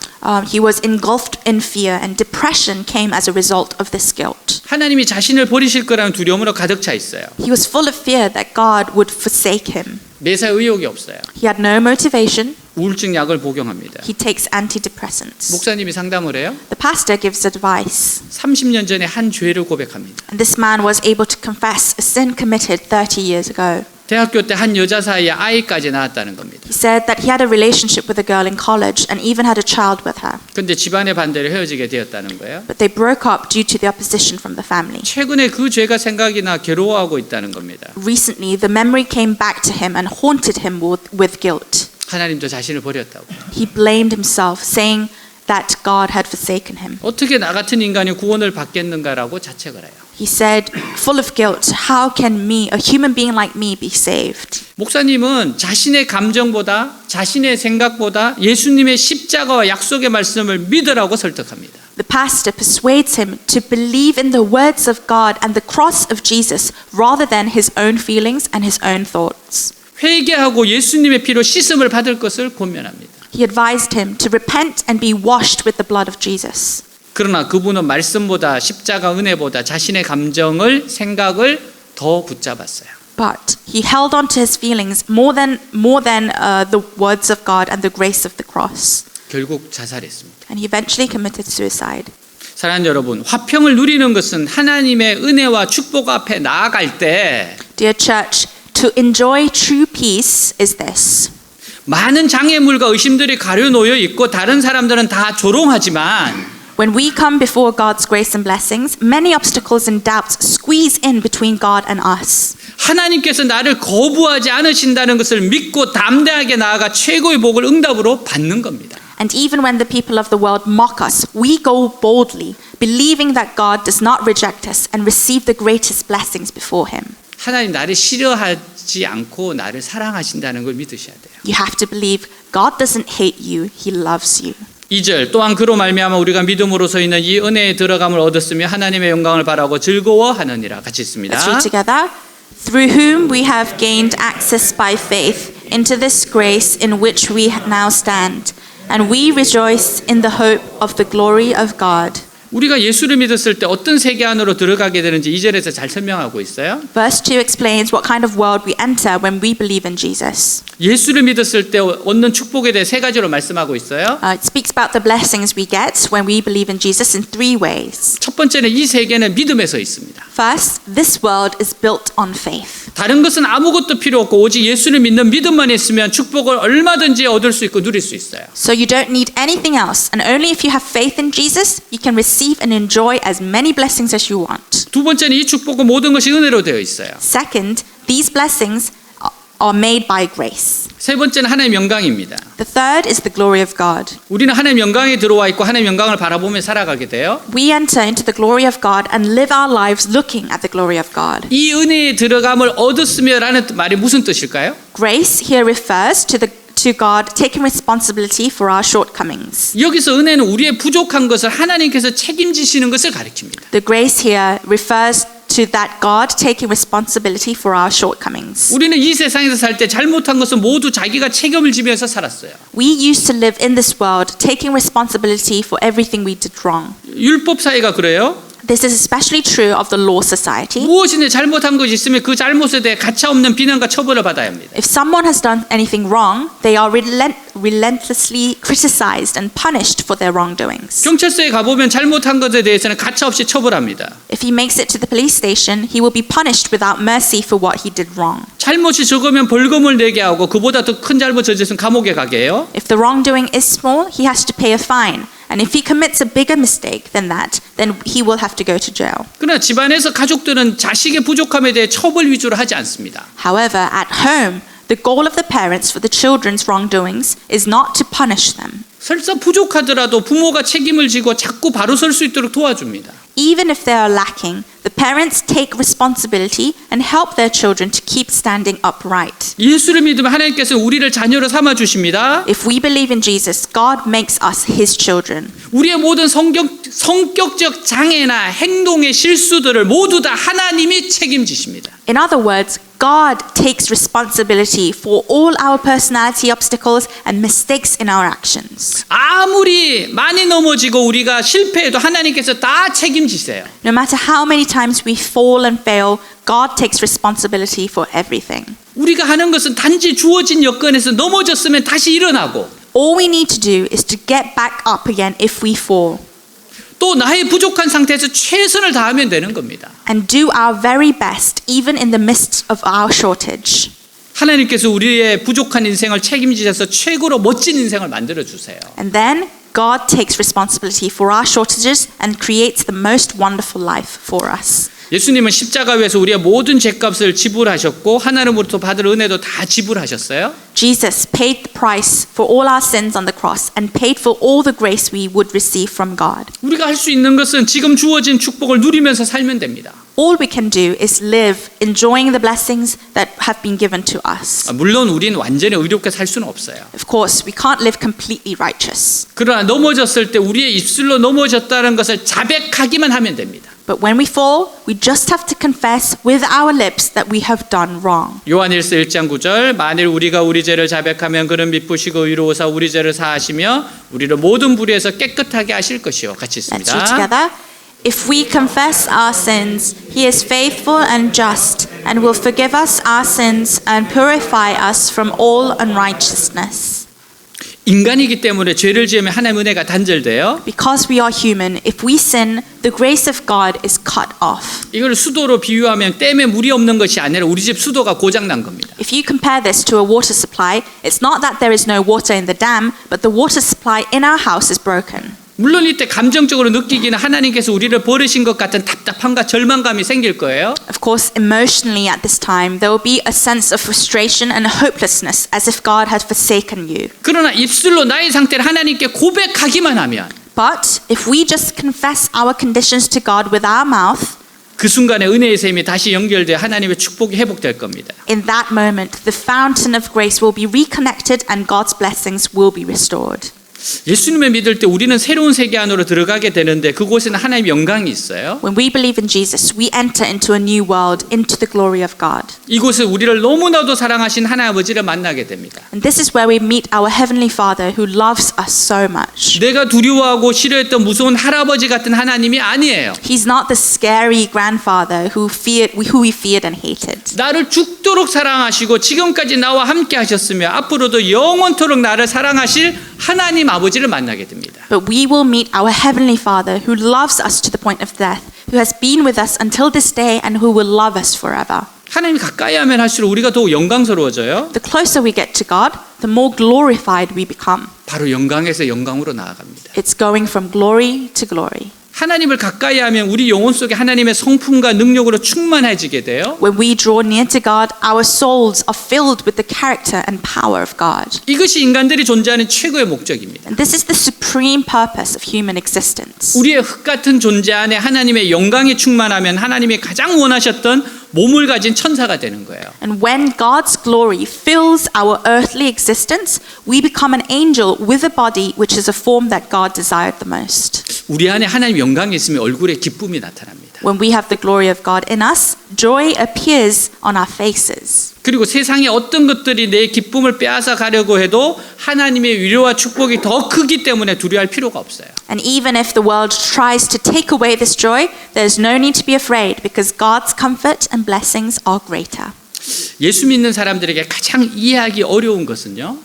he was engulfed in fear, and depression came as a result of this guilt. 하나님이 자신을 버리실 거라는 두려움으로 가득 차 있어요. He was full of fear that God would forsake him. 매사 의욕이 없어요. He had no motivation. 우울증 약을 복용합니다. He takes antidepressants. 목사님이 상담을 해요. The pastor gives advice, 30년 전에 한 죄를 고백합니다. and this man was able to confess a sin committed 30 years ago. 대학교 때 한 여자 사이에 아이까지 낳았다는 겁니다. He said that he had a relationship with a girl in college and even had a child with her. 근데 집안의 반대로 헤어지게 되었다는 거예요. But they broke up due to the opposition from the family. 최근에 그 죄가 생각이 나 괴로워하고 있다는 겁니다. Recently, the memory came back to him and haunted him with guilt. 하나님도 자신을 버렸다고. He blamed himself, saying that God had forsaken him. 어떻게 나 같은 인간이 구원을 받겠는가라고 자책을 해요. He said, full of guilt, how can me, a human being like me, be saved? 목사님은 자신의 감정보다 자신의 생각보다 예수님의 십자가와 약속의 말씀을 믿으라고 설득합니다. The pastor persuades him to believe in the words of God and the cross of Jesus rather than his own feelings and his own thoughts. 회개하고 예수님의 피로 씻음을 받을 것을 권면합니다. He advised him to repent and be washed with the blood of Jesus. 그러나 그분은 말씀보다 십자가 은혜보다 자신의 감정을 생각을 더 붙잡았어요. But he held on to his feelings more than the words of God and the grace of the cross. 결국 자살했습니다. And he eventually committed suicide. 사랑하는 여러분, 화평을 누리는 것은 하나님의 은혜와 축복 앞에 나아갈 때 Dear church, to enjoy true peace is this. 많은 장애물과 의심들이 가려놓여 있고 다른 사람들은 다 조롱하지만 When we come before God's grace and blessings, many obstacles and doubts squeeze in between God and us. 하나님께서 나를 거부하지 않으신다는 것을 믿고 담대하게 나아가 최고의 복을 응답으로 받는 겁니다. And even when the people of the world mock us, we go boldly, believing that God does not reject us and receive the greatest blessings before Him. 하나님 나를 싫어하지 않고 나를 사랑하신다는 걸 믿으셔야 돼요. You have to believe God doesn't hate you, He loves you. 2절 또한 그로 말미암아 우리가 믿음으로서 있는 이 은혜의 들어감을 얻었으며 하나님의 영광을 바라고 즐거워하느니라. 같이 읽습니다. Let's read together. Through whom we have gained access by faith into this grace in which we now stand, and we rejoice in the hope of the glory of God. 우리가 예수를 믿었을 때 어떤 세계 안으로 들어가게 되는지 2절에서 잘 설명하고 있어요. Verse 2 explains what kind of world we enter when we believe in Jesus. 예수를 믿었을 때 얻는 축복에 대해 세 가지로 말씀하고 있어요. It speaks about the blessings we get when we believe in Jesus in three ways. 첫 번째는 이 세계는 믿음에 서 있습니다. First, this world is built on faith. 다른 것은 아무것도 필요 없고 오직 예수를 믿는 믿음만 있으면 축복을 얼마든지 얻을 수 있고 누릴 수 있어요. So you don't need anything else, and only if you have faith in Jesus, you can receive and enjoy as many blessings as you want. 두 번째는 이 축복은 모든 것이 은혜로 되어 있어요. Second, these blessings are made by grace. 세 번째는 하나님의 영광입니다. The third is the glory of God. 우리는 하나님의 영광에 들어와 있고 하나님의 영광을 바라보며 살아가게 돼요. We enter into the glory of God and live our lives looking at the glory of God. 이 은혜에 들어감을 얻었으며라는 말이 무슨 뜻일까요? Grace here refers to God taking responsibility for our shortcomings. 여기서 은혜는 우리의 부족한 것을 하나님께서 책임지시는 것을 가리킵니다. The grace here refers to that God taking responsibility for our shortcomings. 우리는 이 세상에서 살 때 잘못한 것은 모두 자기가 책임을 지면서 살았어요. We used to live in this world taking responsibility for everything we did wrong. 율법 사회가 그래요. This is especially true of the law society. 무엇이든 잘못한 것이 있으면 그 잘못에 대해 가차없는 비난과 처벌을 받아야 합니다. If someone has done anything wrong, they are relentlessly criticized and punished for their wrongdoings. 경찰서에 가보면 잘못한 것에 대해서는 가차없이 처벌합니다. If he makes it to the police station, he will be punished without mercy for what he did wrong. 잘못이 적으면 벌금을 내게 하고 그보다 더 큰 잘못 저질렀으면 감옥에 가게 해요. If the wrongdoing is small, he has to pay a fine. And if he commits a bigger mistake than that, then he will have to go to jail. 그러나 집안에서 가족들은 자식의 부족함에 대해 처벌 위주로 하지 않습니다. However, at home, the goal of the parents for the children's wrongdoings is not to punish them. 설사 부족하더라도 부모가 책임을 지고 자꾸 바로 설 수 있도록 도와줍니다. Even if they are lacking, the parents take responsibility and help their children to keep standing upright. 예수를 믿으면 하나님께서 우리를 자녀로 삼아 주십니다. If we believe in Jesus, God makes us His children. 우리의 모든 성격적 장애나 행동의 실수들을 모두 다 하나님이 책임지십니다. In other words, God takes responsibility for all our personality obstacles and mistakes in our actions. 아무리 많이 넘어지고 우리가 실패해도 하나님께서 다 책임지세요. No matter how many times we fall and fail, God takes responsibility for everything. 우리가 하는 것은 단지 주어진 여건에서 넘어졌으면 다시 일어나고 All we need to do is to get back up again if we fall. 또 나의 부족한 상태에서 최선을 다하면 되는 겁니다. And do our very best even in the midst of our shortage. 하나님께서 우리의 부족한 인생을 책임지셔서 최고로 멋진 인생을 만들어 주세요. And then God takes responsibility for our shortages and creates the most wonderful life for us. 예수님은 십자가 위에서 우리의 모든 죄값을 지불하셨고 하나님으로부터 받을 은혜도 다 지불하셨어요. Jesus paid the price for all our sins on the cross and paid for all the grace we would receive from God. 우리가 할 수 있는 것은 지금 주어진 축복을 누리면서 살면 됩니다. All we can do is live enjoying the blessings that have been given to us. 물론 우리는 완전히 의롭게 살 수는 없어요. Of course, we can't live completely righteous. 그러나 넘어졌을 때 우리의 입술로 넘어졌다는 것을 자백하기만 하면 됩니다. But when we fall, we just have to confess with our lips that we have done wrong. 요한일서 1장 9절 만일 우리가 우리 죄를 자백하면 그는 미쁘시고 의로우사 우리 죄를 사하시며 우리를 모든 불의에서 깨끗하게 하실 것이요. 같이 Let's read 있습니다. together. If we confess our sins, He is faithful and just and will forgive us our sins and purify us from all unrighteousness. 인간이기 때문에 죄를 지으면 하나님의 은혜가 단절돼요. Because we are human, if we sin, the grace of God is cut off. 이걸 수도로 비유하면 댐에 물이 없는 것이 아니라 우리 집 수도가 고장 난 겁니다. If you compare this to a water supply, it's not that there is no water in the dam, but the water supply in our house is broken. 물론 이때 감정적으로 느끼기는 하나님께서 우리를 버리신 것 같은 답답함과 절망감이 생길 거예요. Of course, emotionally at this time, there will be a sense of frustration and hopelessness as if God had forsaken you. 그러나 입술로 나의 상태를 하나님께 고백하기만 하면 But if we just confess our conditions to God with our mouth, 그 순간에 은혜의 샘이 다시 연결되어 하나님의 축복이 회복될 겁니다. in that moment, the fountain of grace will be reconnected and God's blessings will be restored. 예수님을 믿을 때 우리는 새로운 세계 안으로 들어가게 되는데 그곳에는 하나님의 영광이 있어요. When we believe in Jesus, we enter into a new world, into the glory of God. 이곳에 우리를 너무나도 사랑하신 하나님 아버지를 만나게 됩니다. And this is where we meet our Heavenly Father who loves us so much. 내가 두려워하고 싫어했던 무서운 할아버지 같은 하나님이 아니에요. He's not the scary grandfather who we feared and hated. 나를 죽도록 사랑하시고 지금까지 나와 함께 하셨으며 앞으로도 영원토록 나를 사랑하실 하나님 아버지를 만나게 됩니다. But we will meet our Heavenly Father who loves us to the point of death, who has been with us until this day and who will love us forever. 하나님이 가까이 하면 할수록 우리가 더욱 영광스러워져요. The closer we get to God, the more glorified we become. 바로 영광에서 영광으로 나아갑니다. It's going from glory to glory. 하나님을 가까이 하면 우리 영혼 속에 하나님의 성품과 능력으로 충만해지게 돼요. When we draw near to God, our souls are filled with the character and power of God. 이것이 인간들이 존재하는 최고의 목적입니다. And this is the supreme purpose of human existence. 우리의 흙 같은 존재 안에 하나님의 영광이 충만하면 하나님이 가장 원하셨던 몸을 가진 천사가 되는 거예요. And when God's glory fills our earthly existence, we become an angel with a body which is a form that God desired the most. 우리 안에 하나님 영광이 있으면 얼굴에 기쁨이 나타납니다. When we have the glory of God in us, joy appears on our faces. 그리고 세상의 어떤 것들이 내 기쁨을 빼앗아 가려고 해도 하나님의 위로와 축복이 더 크기 때문에 두려워할 필요가 없어요. And even if the world tries to take away this joy, there's no need to be afraid because God's comfort and blessings are greater. 예수 믿는 사람들에게 가장 이해하기 어려운 것은요.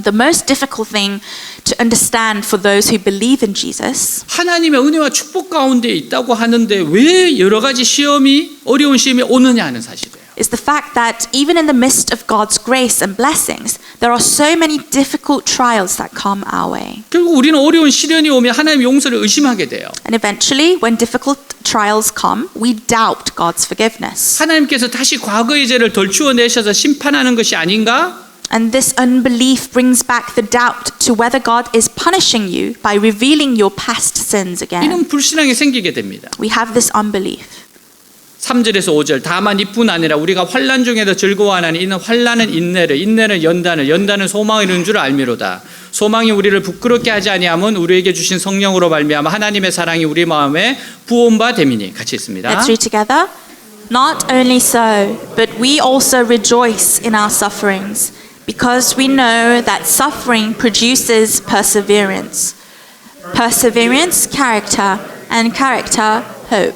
The most difficult thing to understand for those who believe in Jesus 하나님의 은혜와 축복 가운데 있다고 하는데 왜 여러 가지 시험이 어려운 시험이 오느냐 하는 사실이에요. is the fact that even in the midst of God's grace and blessings, there are so many difficult trials that come our way. 결국 우리는 어려운 시련이 오면 하나님의 용서를 의심하게 돼요. And eventually, when difficult trials come, we doubt God's forgiveness. 하나님께서 다시 과거의 죄를 덜추어내셔서 심판하는 것이 아닌가? And this unbelief brings back the doubt to whether God is punishing you by revealing your past sins again. 이런 불신앙이 생기게 됩니다. We have this unbelief. 3절에서 5절 다만 이뿐 아니라 우리가 환난 중에도 즐거워하나니 이는 환난은 인내를 인내는 연단을 연단은 소망을 이루는 줄 알미로다. 소망이 우리를 부끄럽게 하지 아니하면 우리에게 주신 성령으로 말미암아 하나님의 사랑이 우리 마음에 부어온 됨이니. 같이 있습니다. Let's read together. Not only so, but we also rejoice in our sufferings, because we know that suffering produces perseverance. Perseverance, character, and character, hope.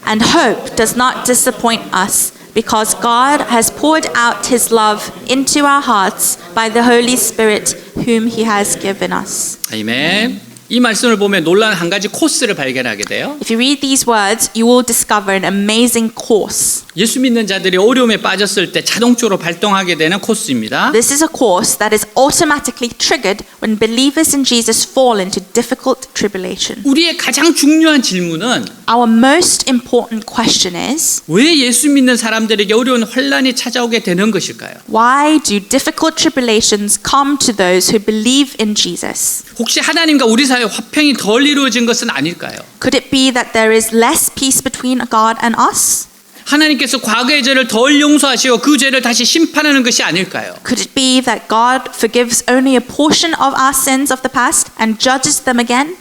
And hope does not disappoint us, because God has poured out his love into our hearts by the Holy Spirit whom he has given us. 아멘. 이 말씀을 보면 놀라운 한 가지 코스를 발견하게 돼요. If you read these words, you will discover an amazing course. 예수 믿는 자들이 어려움에 빠졌을 때 자동적으로 발동하게 되는 코스입니다. This is a course that is automatically triggered when believers in Jesus fall into difficult tribulation. 우리의 가장 중요한 질문은 Our most important question is, 왜 예수 믿는 사람들에게 어려운 환난이 찾아오게 되는 것일까요? why do difficult tribulations come to those who believe in Jesus? 혹시 하나님과 우리 사이에 화평이 덜 이루어진 것은 아닐까요? Could it be that there is less peace between God and us? 하나님께서 과거의 죄를 덜 용서하시고 그 죄를 다시 심판하는 것이 아닐까요? Could it be that God forgives only a portion of our sins of the past and judges them again?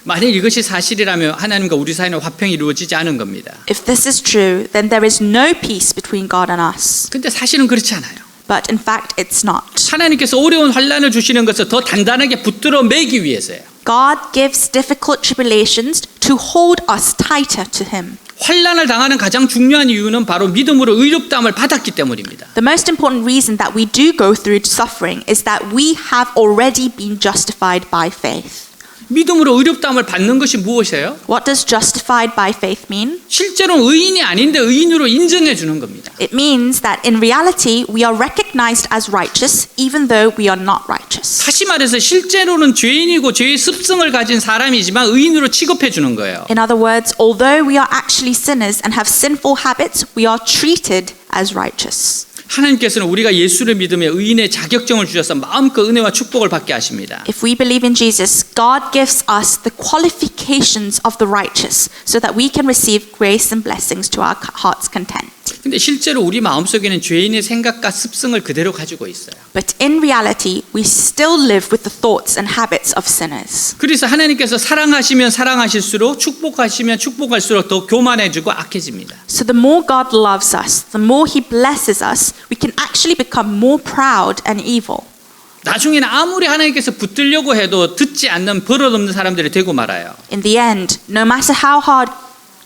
만약 이것이 사실이라면 하나님과 우리 사이는 화평이 이루어지지 않은 겁니다. If this is true, then there is no peace between God and us. 근데 사실은 그렇지 않아요. But in fact, it's not. 하나님께서 어려운 환난을 주시는 것을 더 단단하게 붙들어 매기 위해서예요. God gives difficult tribulations to hold us tighter to him. 환난을 당하는 가장 중요한 이유는 바로 믿음으로 의롭다함을 받았기 때문입니다. The most important reason that we do go through suffering is that we have already been justified by faith. 믿음으로 의롭다함을 받는 것이 무엇이에요? What does justified by faith mean? 실제로는 의인이 아닌데 의인으로 인정해 주는 겁니다. It means that in reality we are recognized as righteous even though we are not righteous. 다시 말해서 실제로는 죄인이고 죄의 습성을 가진 사람이지만 의인으로 취급해 주는 거예요. In other words, although we are actually sinners and have sinful habits, we are treated as righteous. 하나님께서는 우리가 예수를 믿으며 의인의 자격증을 주셔서 마음껏 은혜와 축복을 받게 하십니다. If we believe in Jesus, God gives us the qualifications of the righteous so that we can receive grace and blessings to our heart's content. 근데 실제로 우리 마음속에는 죄인의 생각과 습성을 그대로 가지고 있어요. But in reality, we still live with the thoughts and habits of sinners. 그래서 하나님께서 사랑하시면 사랑하실수록 축복하시면 축복할수록 더 교만해지고 악해집니다. So the more God loves us, the more he blesses us, we can actually become more proud and evil. 나중에는 아무리 하나님께서 붙들려고 해도 듣지 않는 버릇없는 사람들이 되고 말아요. In the end, no matter how hard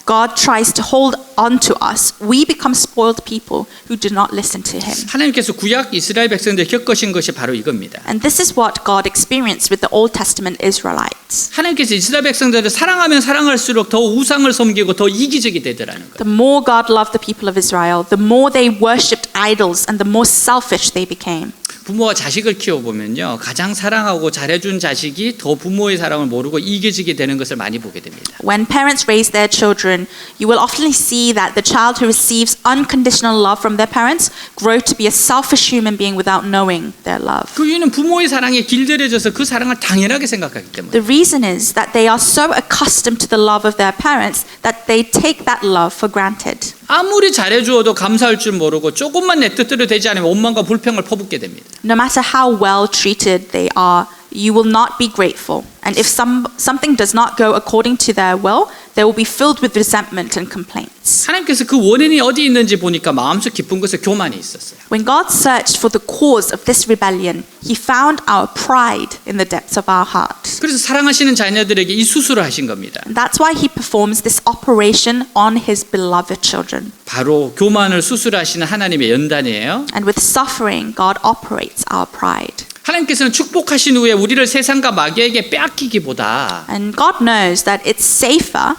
God tries to hold on to us, we become spoiled people who do not listen to him. 하나님께서 구약 이스라엘 백성들 겪으신 것이 바로 이겁니다. And this is what God experienced with the Old Testament Israelites. 하나님께서 이스라엘 백성들을 사랑하면 사랑할수록 더 우상을 섬기고 더 이기적이 되더라는 거예요. The more God loved the people of Israel, the more they worshipped idols and the more selfish they became. 부모가 자식을 키워보면요, 가장 사랑하고 잘해준 자식이 더 부모의 사랑을 모르고 이기적이 되는 것을 많이 보게 됩니다. When parents raise their children, you will often see that the child who receives unconditional love from their parents grow to be a selfish human being without knowing their love. 그 이유는 부모의 사랑에 길들여져서 그 사랑을 당연하게 생각하기 때문에. The reason is that they are so accustomed to the love of their parents that they take that love for granted. 아무리 잘해주어도 감사할 줄 모르고 조금만 내 뜻대로 되지 않으면 원망과 불평을 퍼붓게 됩니다. No matter how well treated they are, you will not be grateful. And if something does not go according to their will, they will be filled with resentment and complaints. 하나님께서 그 원인이 어디 있는지 보니까 마음속 깊은 곳에 교만이 있었어요. When God searched for the cause of this rebellion, He found our pride in the depths of our heart. 그래서 사랑하시는 자녀들에게 이 수술을 하신 겁니다. And that's why He performs this operation on His beloved children. 바로 교만을 수술하시는 하나님의 연단이에요. And with suffering, God operates our pride. 하나님께서는 축복하신 후에 우리를 세상과 마귀에게 빼앗기기보다 And God knows that it's safer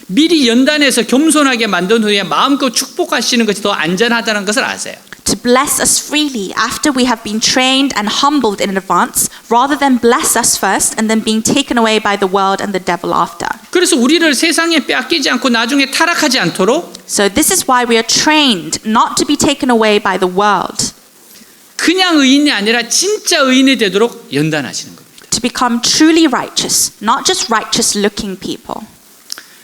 미리 연단해서 겸손하게 만든 후에 마음껏 축복하시는 것이 더 안전하다는 것을 아세요. to bless us freely after we have been trained and humbled in advance, rather than bless us first and then being taken away by the world and the devil after. 그래서 우리를 세상에 빼앗기지 않고 나중에 타락하지 않도록 So this is why we are trained not to be taken away by the world, 그냥 의인이 아니라 진짜 의인이 되도록 연단하시는 겁니다. to become truly righteous, not just righteous looking people.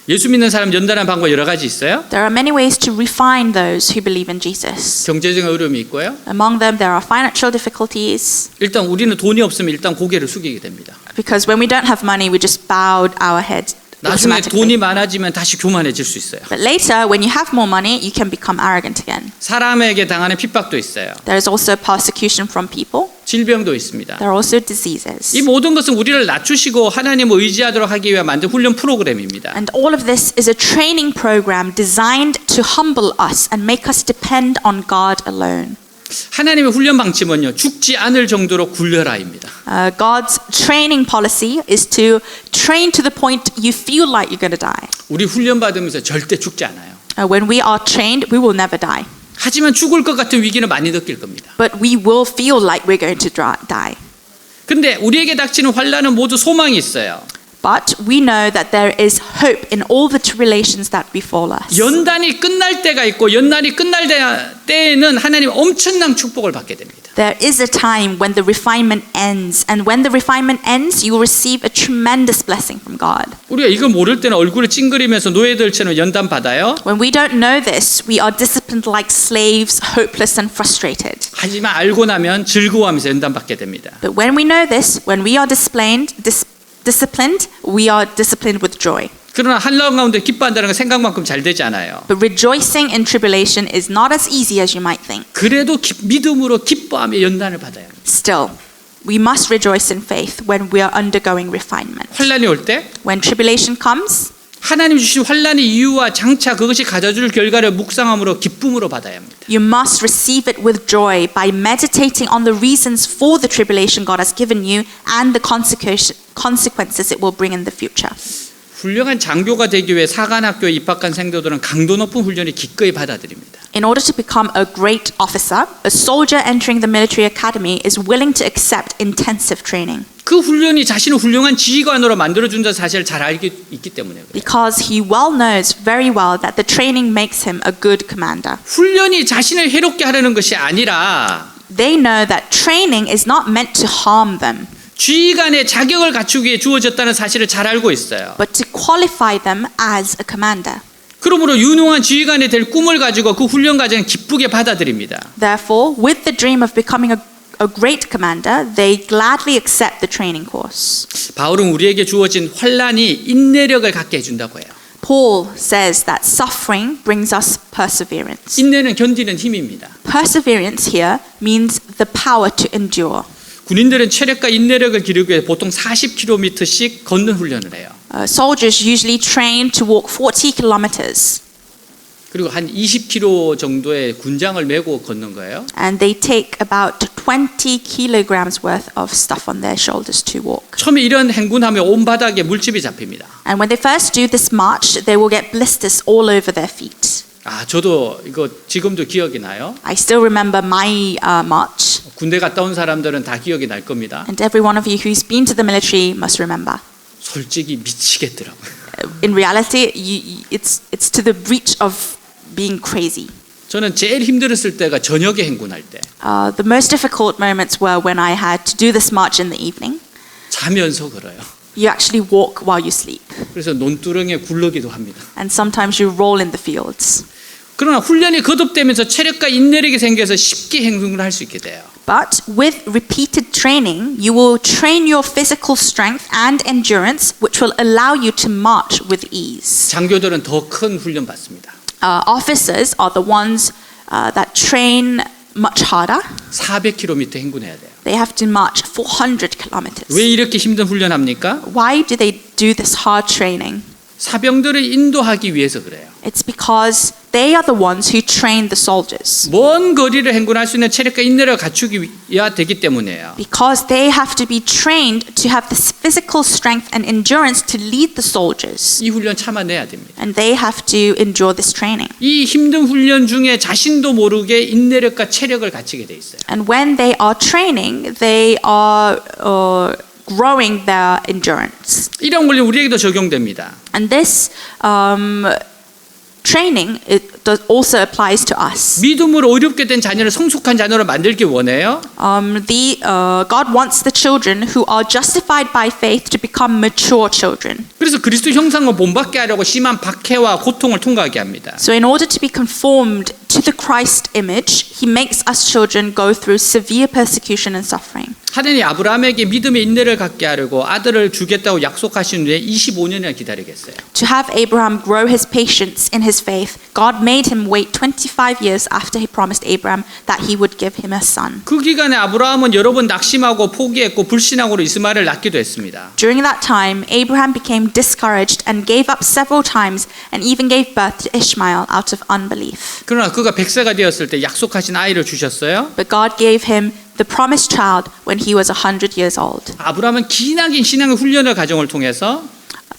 예수 믿는 사람 연단하는 방법 여러 가지 있어요. There are many ways to refine those who believe in Jesus. 경제적인 어려움이 있고요. Among them, there are financial difficulties, 일단 우리는 돈이 없으면 일단 고개를 숙이게 됩니다. because when we don't have money, we just bowed our head 나중에 automatically. 돈이 많아지면 다시 교만해질 수 있어요. But later, when you have more money, you can become arrogant again. 사람에게 당하는 핍박도 있어요. There is also persecution from people. 질병도 있습니다. There are also diseases. 이 모든 것은 우리를 낮추시고 하나님을 의지하도록 하기 위해 만든 훈련 프로그램입니다. And all of this is a training program designed to humble us and make us depend on God alone. 하나님의 훈련 방침은요, 죽지 않을 정도로 굴려라입니다. God's training policy is to train to the point you feel like you're going to die. 우리 훈련 받으면서 절대 죽지 않아요. When we are trained, we will never die. 하지만 죽을 것 같은 위기는 많이 느낄 겁니다. But we will feel like we're going to die. 근데 우리에게 닥치는 환난은 모두 소망이 있어요. But we know that there is hope in all the tribulations that befall us. 연단이 끝날 때가 있고 연단이 끝날 때에는 하나님 엄청난 축복을 받게 됩니다. There is a time when the refinement ends, and when the refinement ends, you will receive a tremendous blessing from God. 우리가 이걸 모를 때는 얼굴을 찡그리면서 노예들처럼 연단 받아요. When we don't know this, we are disciplined like slaves, hopeless and frustrated. 하지만 알고 나면 즐거워하면서 연단 받게 됩니다. But when we know this, when we are disciplined, we are disciplined with joy. 그러나 한라운 가운데 기뻐한다는 건 생각만큼 잘 되지 않아요. But rejoicing in tribulation is not as easy as you might think. 그래도 믿음으로 기뻐하며 연단을 받아야 합니다. Still, we must rejoice in faith when we are undergoing refinement. 환난이 올 때 When tribulation comes, 하나님 주신 환난의 이유와 장차 그것이 가져줄 결과를 묵상함으로 기쁨으로 받아야 합니다. you must receive it with joy by meditating on the reasons for the tribulation God has given you and the consequences it will bring in the future. 훌륭한 장교가 되기 위해 사관학교에 입학한 생도들은 강도 높은 훈련을 기꺼이 받아들입니다. In order to become a great officer, a soldier entering the military academy is willing to accept intensive training. 그 훈련이 자신을 훌륭한 지휘관으로 만들어준다는 사실을 잘 알고 있기 때문에 그래요. Because he well knows very well that the training makes him a good commander. 훈련이 자신을 해롭게 하려는 것이 아니라 They know that training is not meant to harm them, 지휘관의 자격을 갖추기 위해 주어졌다는 사실을 잘 알고 있어요. but to qualify them as a commander. 그러므로 유능한 지휘관이 될 꿈을 가지고 그 훈련 과정을 기쁘게 받아들입니다. Therefore, with the dream of becoming a great commander, they gladly accept the training course. 바울은 우리에게 주어진 환난이 인내력을 갖게 해준다고 해요. Paul says that suffering brings us perseverance. 인내는 견디는 힘입니다. Perseverance here means the power to endure. 군인들은 체력과 인내력을 기르기 위해 보통 40km씩 걷는 훈련을 해요. soldiers usually train to walk 40 kilometers. 그리고 한 20km 정도의 군장을 메고 걷는 거예요. And they take about 20 kilograms worth of stuff on their shoulders to walk. 처음에 이런 행군하면 온 바닥에 물집이 잡힙니다. And when they first do this march, they will get blisters all over their feet. 아, 저도 이거 지금도 기억이 나요. I still remember my march, 군대 갔다 온 사람들은 다 기억이 날 겁니다. and every one of you who's been to the military must remember. 솔직히 미치겠더라고요. In reality, it's to the breach of being crazy. 저는 제일 힘들었을 때가 저녁에 행군할 때. The most difficult moments were when I had to do this march in the evening. 자면서 걸어요. You actually walk while you sleep, 그래서 논두렁에 굴러기도 합니다. and sometimes you roll in the fields. 그러나 훈련이 거듭되면서 체력과 인내력이 생겨서 쉽게 행군을 할 수 있게 돼요. But with repeated training, you will train your physical strength and endurance, which will allow you to march with ease. 장교들은 더 큰 훈련 받습니다. Officers are the ones that train much harder. 400km 행군해야 돼요. They have to march 400 kilometers. 왜 이렇게 힘든 훈련합니까? Why do they do this hard training? 사병들을 인도하기 위해서 그래요. It's because they are the ones who train the soldiers. 먼 거리를 행군할 수 있는 체력과 인내력을 갖추기야 되기 때문이에요. Because they have to be trained to have this physical strength and endurance to lead the soldiers. 이 훈련 참아내야 됩니다. And they have to endure this training. 이 힘든 훈련 중에 자신도 모르게 인내력과 체력을 갖추게 돼 있어요. And when they are training, they are growing their endurance. 이런 원리 우리에게도 적용됩니다. And this training also applies to us. 믿음으로 어렵게 된 자녀를 성숙한 자녀로 만들기 원해요. God wants the children who are justified by faith to become mature children. 그래서 그리스도 형상을 본받게 하려고 심한 박해와 고통을 통과하게 합니다. So in order to be conformed to the Christ image, He makes us children go through severe persecution and suffering. 하나님이 아브라함에게 믿음의 인내를 갖게 하려고 아들을 주겠다고 약속하신 후에 25년이나 기다리겠어요. To have Abraham grow his patience in his faith, God made him wait 25 years after He promised Abraham that He would give him a son. 그 기간에 아브라함은 여러 번 낙심하고 포기했고 불신앙으로 이스마엘을 낳기도 했습니다. During that time, Abraham became discouraged and gave up several times and even gave birth to Ishmael out of unbelief. 그러나 그가 100세가 되었을 때 약속하신 아이를 주셨어요. But God gave him the promised child when he was 100 years old. 아브라함은 기나긴 신앙의 훈련의 과정을 통해서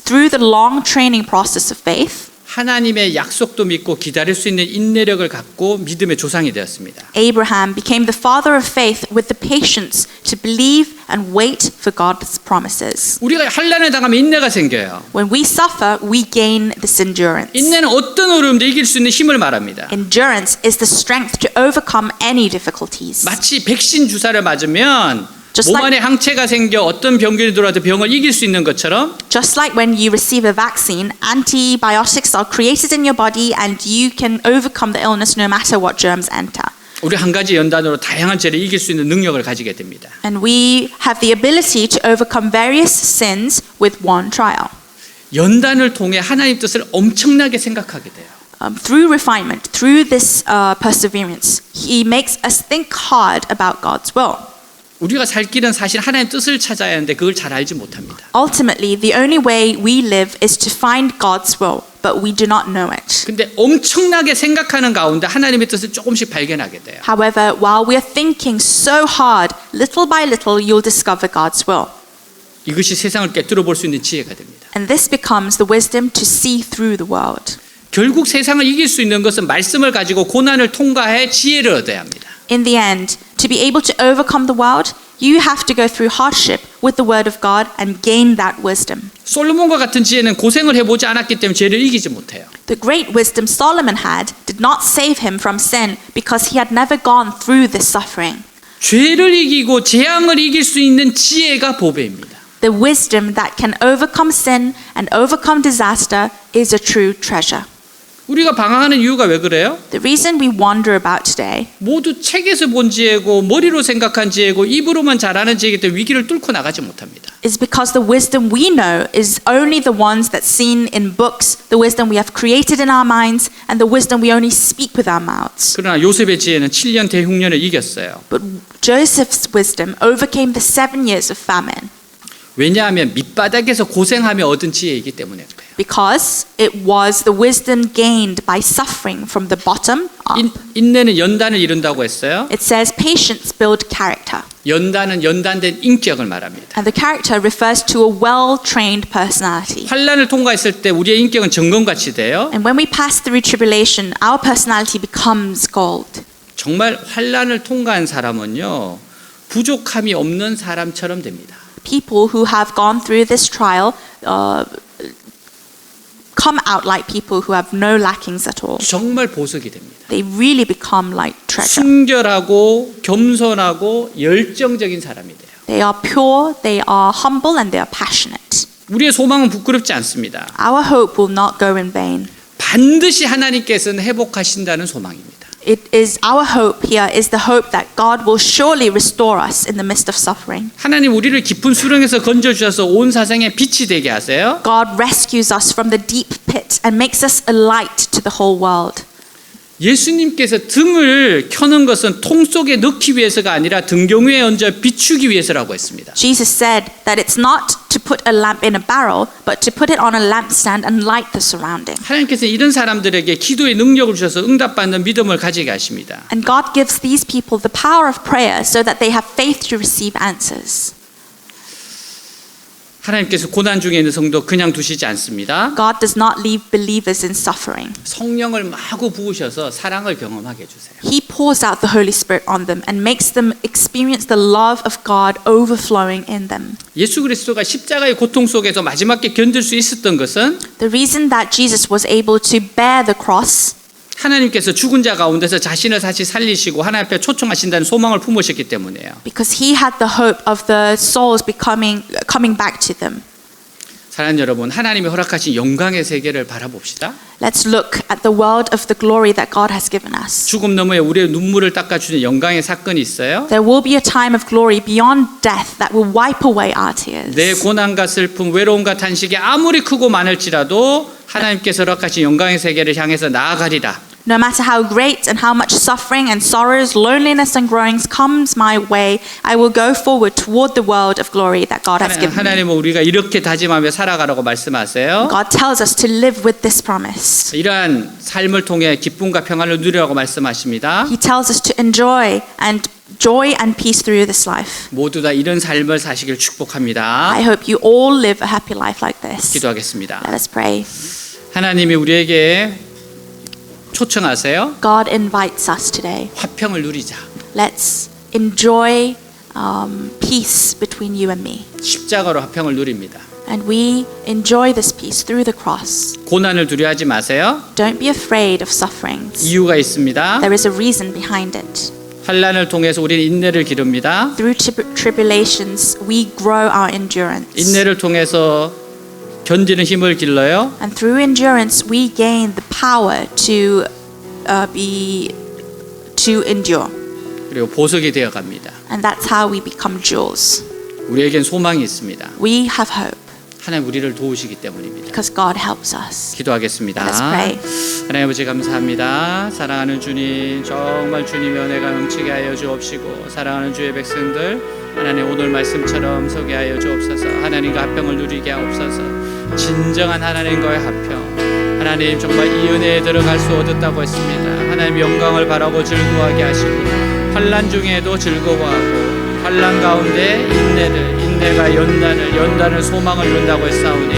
Through the long training process of faith, 하나님의 약속도 믿고 기다릴 수 있는 인내력을 갖고 믿음의 조상이 되었습니다. Abraham became the father of faith with the patience to believe and wait for God's promises. 우리가 환난을 당하면 인내가 생겨요. When we suffer, we gain this endurance. 인내는 어떤 어려움도 이길 수 있는 힘을 말합니다. Endurance is the strength to overcome any difficulties. 마치 백신 주사를 맞으면 Just 몸 like- 안에 항체가 생겨 어떤 병균이 들어와도 병을 이길 수 있는 것처럼 Just like when you receive a vaccine, antibiotics are created in your body and you can overcome the illness no matter what germs enter. 우리 한 가지 연단으로 다양한 죄를 이길 수 있는 능력을 가지게 됩니다. And we have the ability to overcome various sins with one trial. 연단을 통해 하나님 뜻을 엄청나게 생각하게 돼요. Through refinement, through this perseverance, He makes us think hard about God's will. 우리가 살 길은 사실 하나님의 뜻을 찾아야 하는데 그걸 잘 알지 못합니다. Ultimately, the only way we live is to find God's will, but we do not know it. 근데 엄청나게 생각하는 가운데 하나님의 뜻을 조금씩 발견하게 돼요. However, while we are thinking so hard, little by little, you'll discover God's will. 이것이 세상을 꿰뚫어 볼 수 있는 지혜가 됩니다. And this becomes the wisdom to see through the world. 결국 세상을 이길 수 있는 것은 말씀을 가지고 고난을 통과해 지혜를 얻어야 합니다. In the end, to be able to overcome the world, you have to go through hardship with the word of God and gain that wisdom. 솔로몬과 같은 지혜는 고생을 해보지 않았기 때문에 죄를 이기지 못해요. The great wisdom Solomon had did not save him from sin because he had never gone through this suffering. 죄를 이기고 재앙을 이길 수 있는 지혜가 보배입니다. The wisdom that can overcome sin and overcome disaster is a true treasure. 우리가 방황하는 이유가 왜 그래요? The reason we wonder about today 모두 책에서 본 지혜고 머리로 생각한 지혜고 입으로만 잘하는 지혜이기 때문에 위기를 뚫고 나가지 못합니다. is because the wisdom we know is only the ones that's seen in books, the wisdom we have created in our minds, and the wisdom we only speak with our mouths. 그러나 요셉의 지혜는 7년 대흉년을 이겼어요. But Joseph's wisdom overcame the 7 years of famine. 왜냐하면 밑바닥에서 고생하며 얻은 지혜이기 때문에 그래요. Because it was the wisdom gained by suffering from the bottom up. 인내는 연단을 이룬다고 했어요. It says patience build character. 연단은 연단된 인격을 말합니다. And the character refers to a well-trained personality. 환난을 통과했을 때 우리의 인격은 정금같이 돼요. And when we pass through tribulation, our personality becomes gold. 정말 환난을 통과한 사람은요, 부족함이 없는 사람처럼 됩니다. People who have gone through this trial come out like people who have no lackings at all. 정말 보석이 됩니다. They really become like treasure. 순결하고 겸손하고 열정적인 사람이 돼요. They are pure, they are humble, and they are passionate. 우리의 소망은 부끄럽지 않습니다. Our hope will not go in vain. 반드시 하나님께서는 회복하신다는 소망입니다. It is our hope here is the hope that God will surely restore us in the midst of suffering. 하나님 우리를 깊은 수렁에서 건져 주셔서 온 세상에 빛이 되게 하세요. God rescues us from the deep pit and makes us a light to the whole world. 예수님께서 등을 켜는 것은 통 속에 넣기 위해서가 아니라 등경위에 얹어 비추기 위해서라고 했습니다. Jesus said that it's not to put a lamp in a barrel, but to put it on a lampstand and light the surrounding. 하나님께서 이런 사람들에게 기도의 능력을 주셔서 응답받는 믿음을 가지게 하십니다. And God gives these people the power of prayer so that they have faith to receive answers. 하나님께서 고난 중에 있는 성도 그냥 두시지 않습니다. God does not leave believers in suffering. 성령을 마구 부으셔서 사랑을 경험하게 해주세요. He pours out the Holy Spirit on them and makes them experience the love of God overflowing in them. 예수 그리스도가 십자가의 고통 속에서 마지막에 견딜 수 있었던 것은 The reason that Jesus was able to bear the cross 하나님께서 죽은 자 가운데서 자신을 다시 살리시고 하나님 앞에 초청하신다는 소망을 품으셨기 때문이에요. because he had the hope of the souls coming back to them. 사랑하는 여러분, 하나님이 허락하신 영광의 세계를 바라봅시다. Let's look at the world of the glory that God has given us. 죽음 너머에 우리의 눈물을 닦아주는 영광의 사건이 있어요. There will be a time of glory beyond death that will wipe away our tears. 내 고난과 슬픔, 외로움과 탄식이 아무리 크고 많을지라도 하나님께서 허락하신 영광의 세계를 향해서 나아가리라. No matter how great and how much suffering and sorrows, loneliness and groanings comes my way, I will go forward toward the world of glory that God has given me. 하나님은 우리가 이렇게 다짐하며 살아가라고 말씀하세요. God tells us to live with this promise. 이러한 삶을 통해 기쁨과 평안을 누리라고 말씀하십니다. He tells us to enjoy joy and peace through this life. 모두 다 이런 삶을 사시길 축복합니다. I hope you all live a happy life like this. 기도하겠습니다. Let us pray. 하나님이 우리에게 초청하세요. God invites us today. 화평을 누리자. Let's enjoy peace between you and me. 십자가로 화평을 누립니다. And we enjoy this peace through the cross. 고난을 두려워하지 마세요. Don't be afraid of sufferings. 이유가 있습니다. There is a reason behind it. 환난을 통해서 우리는 인내를 기릅니다. Through tribulations, we grow our endurance. 인내를 통해서 견디는 힘을 길러요. And through endurance, we gain the power to endure. 그리고 보석이 되어 갑니다. And that's how we become jewels. 우리에겐 소망이 있습니다. We have hope 하나님 우리를 도우시기 때문입니다. because God helps us. 기도하겠습니다. Let us pray. 하나님 아버지 감사합니다. 사랑하는 주님, 정말 주님의 은혜가 넘치게 하여 주옵시고 사랑하는 주의 백성들 하나님 오늘 말씀처럼 서게 하여 주옵소서. 하나님과 화평을 누리게 하옵소서. 진정한 하나님과의 화평, 하나님 정말 이 은혜에 들어갈 수 얻었다고 했습니다. 하나님 영광을 바라고 즐거워하게 하시고 환난 중에도 즐거워하고 환난 가운데 인내가 연단을 소망을 준다고 했사오니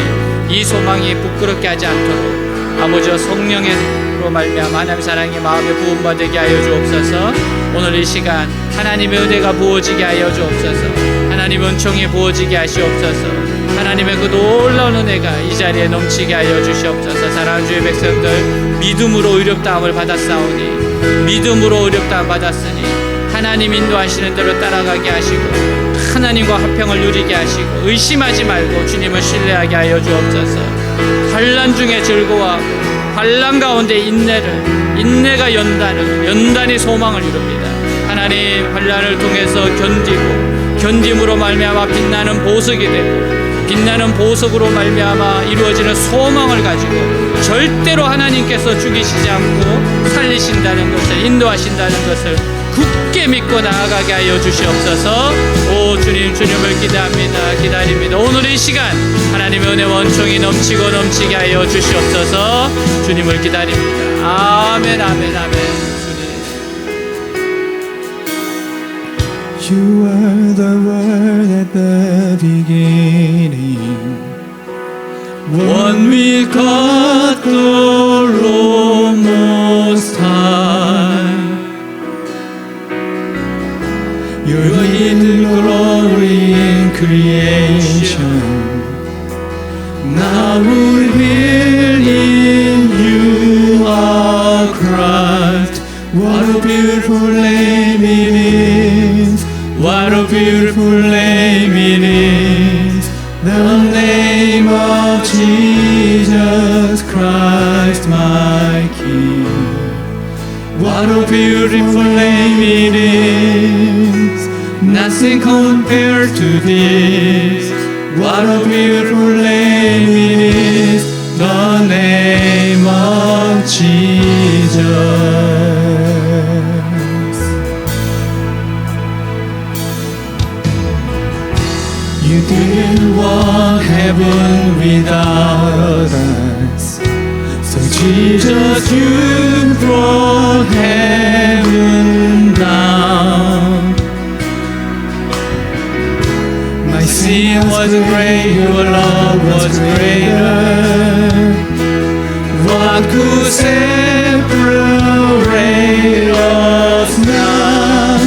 이 소망이 부끄럽게 하지 않도록 아버지와 성령으로 말미암아 하나님 사랑이 마음에 부음받게 하여 주옵소서. 오늘 이 시간 하나님의 은혜가 부어지게 하여 주옵소서. 하나님의 은총이 부어지게 하시옵소서. 하나님의 그 놀라운 은혜가 이 자리에 넘치게 하여 주시옵소서. 사랑하는 주의 백성들 믿음으로 의롭다함을 받았사오니 믿음으로 의롭다함 받았으니 하나님 인도하시는 대로 따라가게 하시고 하나님과 화평을 누리게 하시고 의심하지 말고 주님을 신뢰하게 하여 주옵소서. 환난 중에 즐거워하고 환난 가운데 인내가 연단이 소망을 이룹니다. 하나님 환난을 통해서 견딤으로 말미암아 빛나는 보석이 되고 빛나는 보석으로 말미암아 이루어지는 소망을 가지고 절대로 하나님께서 죽이시지 않고 살리신다는 것을 인도하신다는 것을 굳게 믿고 나아가게 하여 주시옵소서. 오 주님, 주님을 기다립니다. 오늘 이 시간 하나님의 은혜 원총이 넘치고 넘치게 하여 주시옵소서. 주님을 기다립니다. 아멘, 아멘, 아멘. You are the word at the beginning. One with God, the Lord Most High. Your hidden glory in creation. Now revealed in you are Christ. What a beautiful name it is. What a beautiful name it is. The name of Jesus Christ, my King. What a beautiful name it is. Nothing compared to this. What a beautiful name it is. The name of Jesus. You didn't want heaven without us. So Jesus, you brought heaven down. My sin was great, your love was greater. What could separate us now?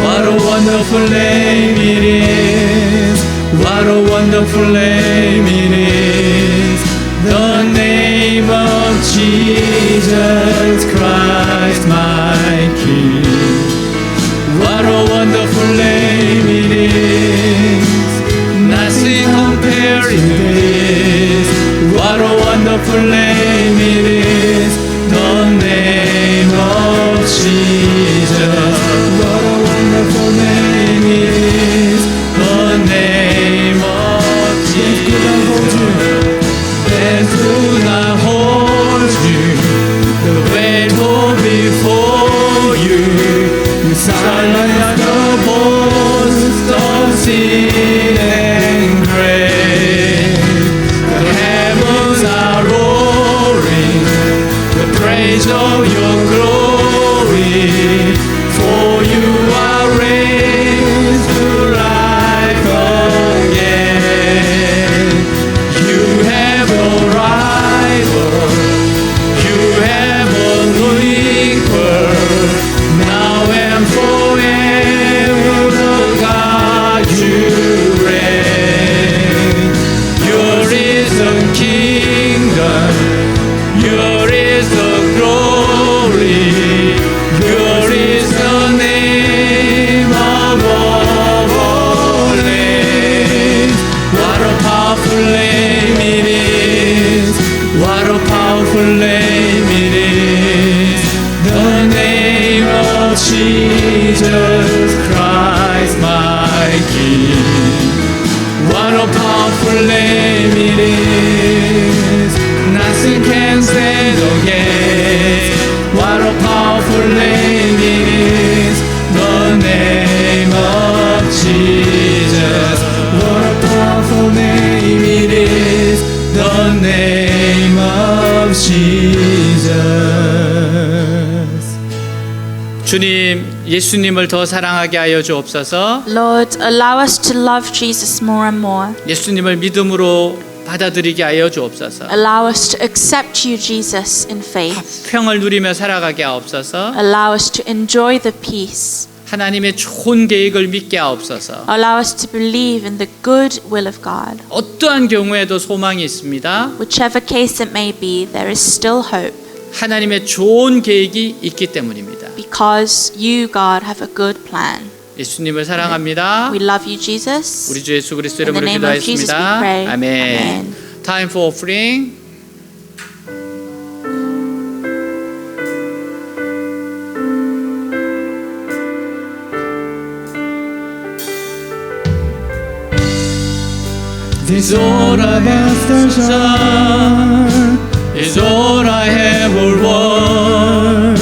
What a wonderful name it is. What a wonderful name it is. The name of Jesus Christ, my King. What a wonderful name it is. Nothing compared to this. What a wonderful name it is. The name of Jesus. What a wonderful name it is. The name of Jesus. Death could not hold you. The weight will before you. You silence the voice of sin and grave. The heavens are roaring the praise of your glory. For you are raised to life again. You have no rival. You have no equal. Now and forever, the God you reign. Your is the kingdom. Your is the glory. Your is the name above all names. What a powerful name it is. What a powerful name it is. The name of Jesus Christ, my King. What a powerful name it is. Nothing can stand against. What a powerful name it is. The name of Jesus. What a powerful name it is. The name of Jesus. 주님, 예수님을 더 사랑하게 하여 주옵소서. Lord, allow us to love Jesus more and more. 예수님을 믿음으로 받아들이게 하여 주옵소서. Allow us to accept you, Jesus, in faith. 평을 누리며 살아가게 하옵소서. Allow us to enjoy the peace. 하나님의 좋은 계획을 믿게 하옵소서. Allow us to believe in the good will of God. 어떠한 경우에도 소망이 있습니다. Whichever case it may be, there is still hope. 하나님의 좋은 계획이 있기 때문입니다. Because you, God, have a good plan. 예수님을 사랑합니다. We love you, Jesus. 우리 주 예수 그리스도 In the 이름으로 name of Jesus we 기도하였습니다. pray. 아멘. Amen. Time for offering. This all I've asked and done is all I ever want.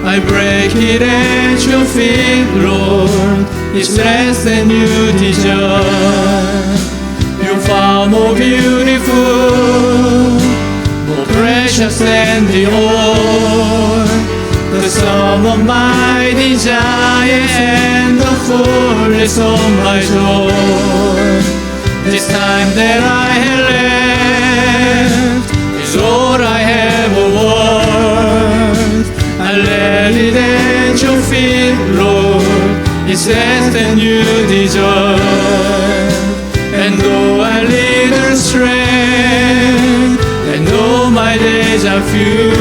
I break it at your feet, Lord, is less than you deserve. You far more beautiful, more precious than the oil, the sum of my desire and the fullness of my joy. This time that I have left is all I have worth. I let it at your feet, Lord, it's less than you deserve. And though I little strength, and though my days are few,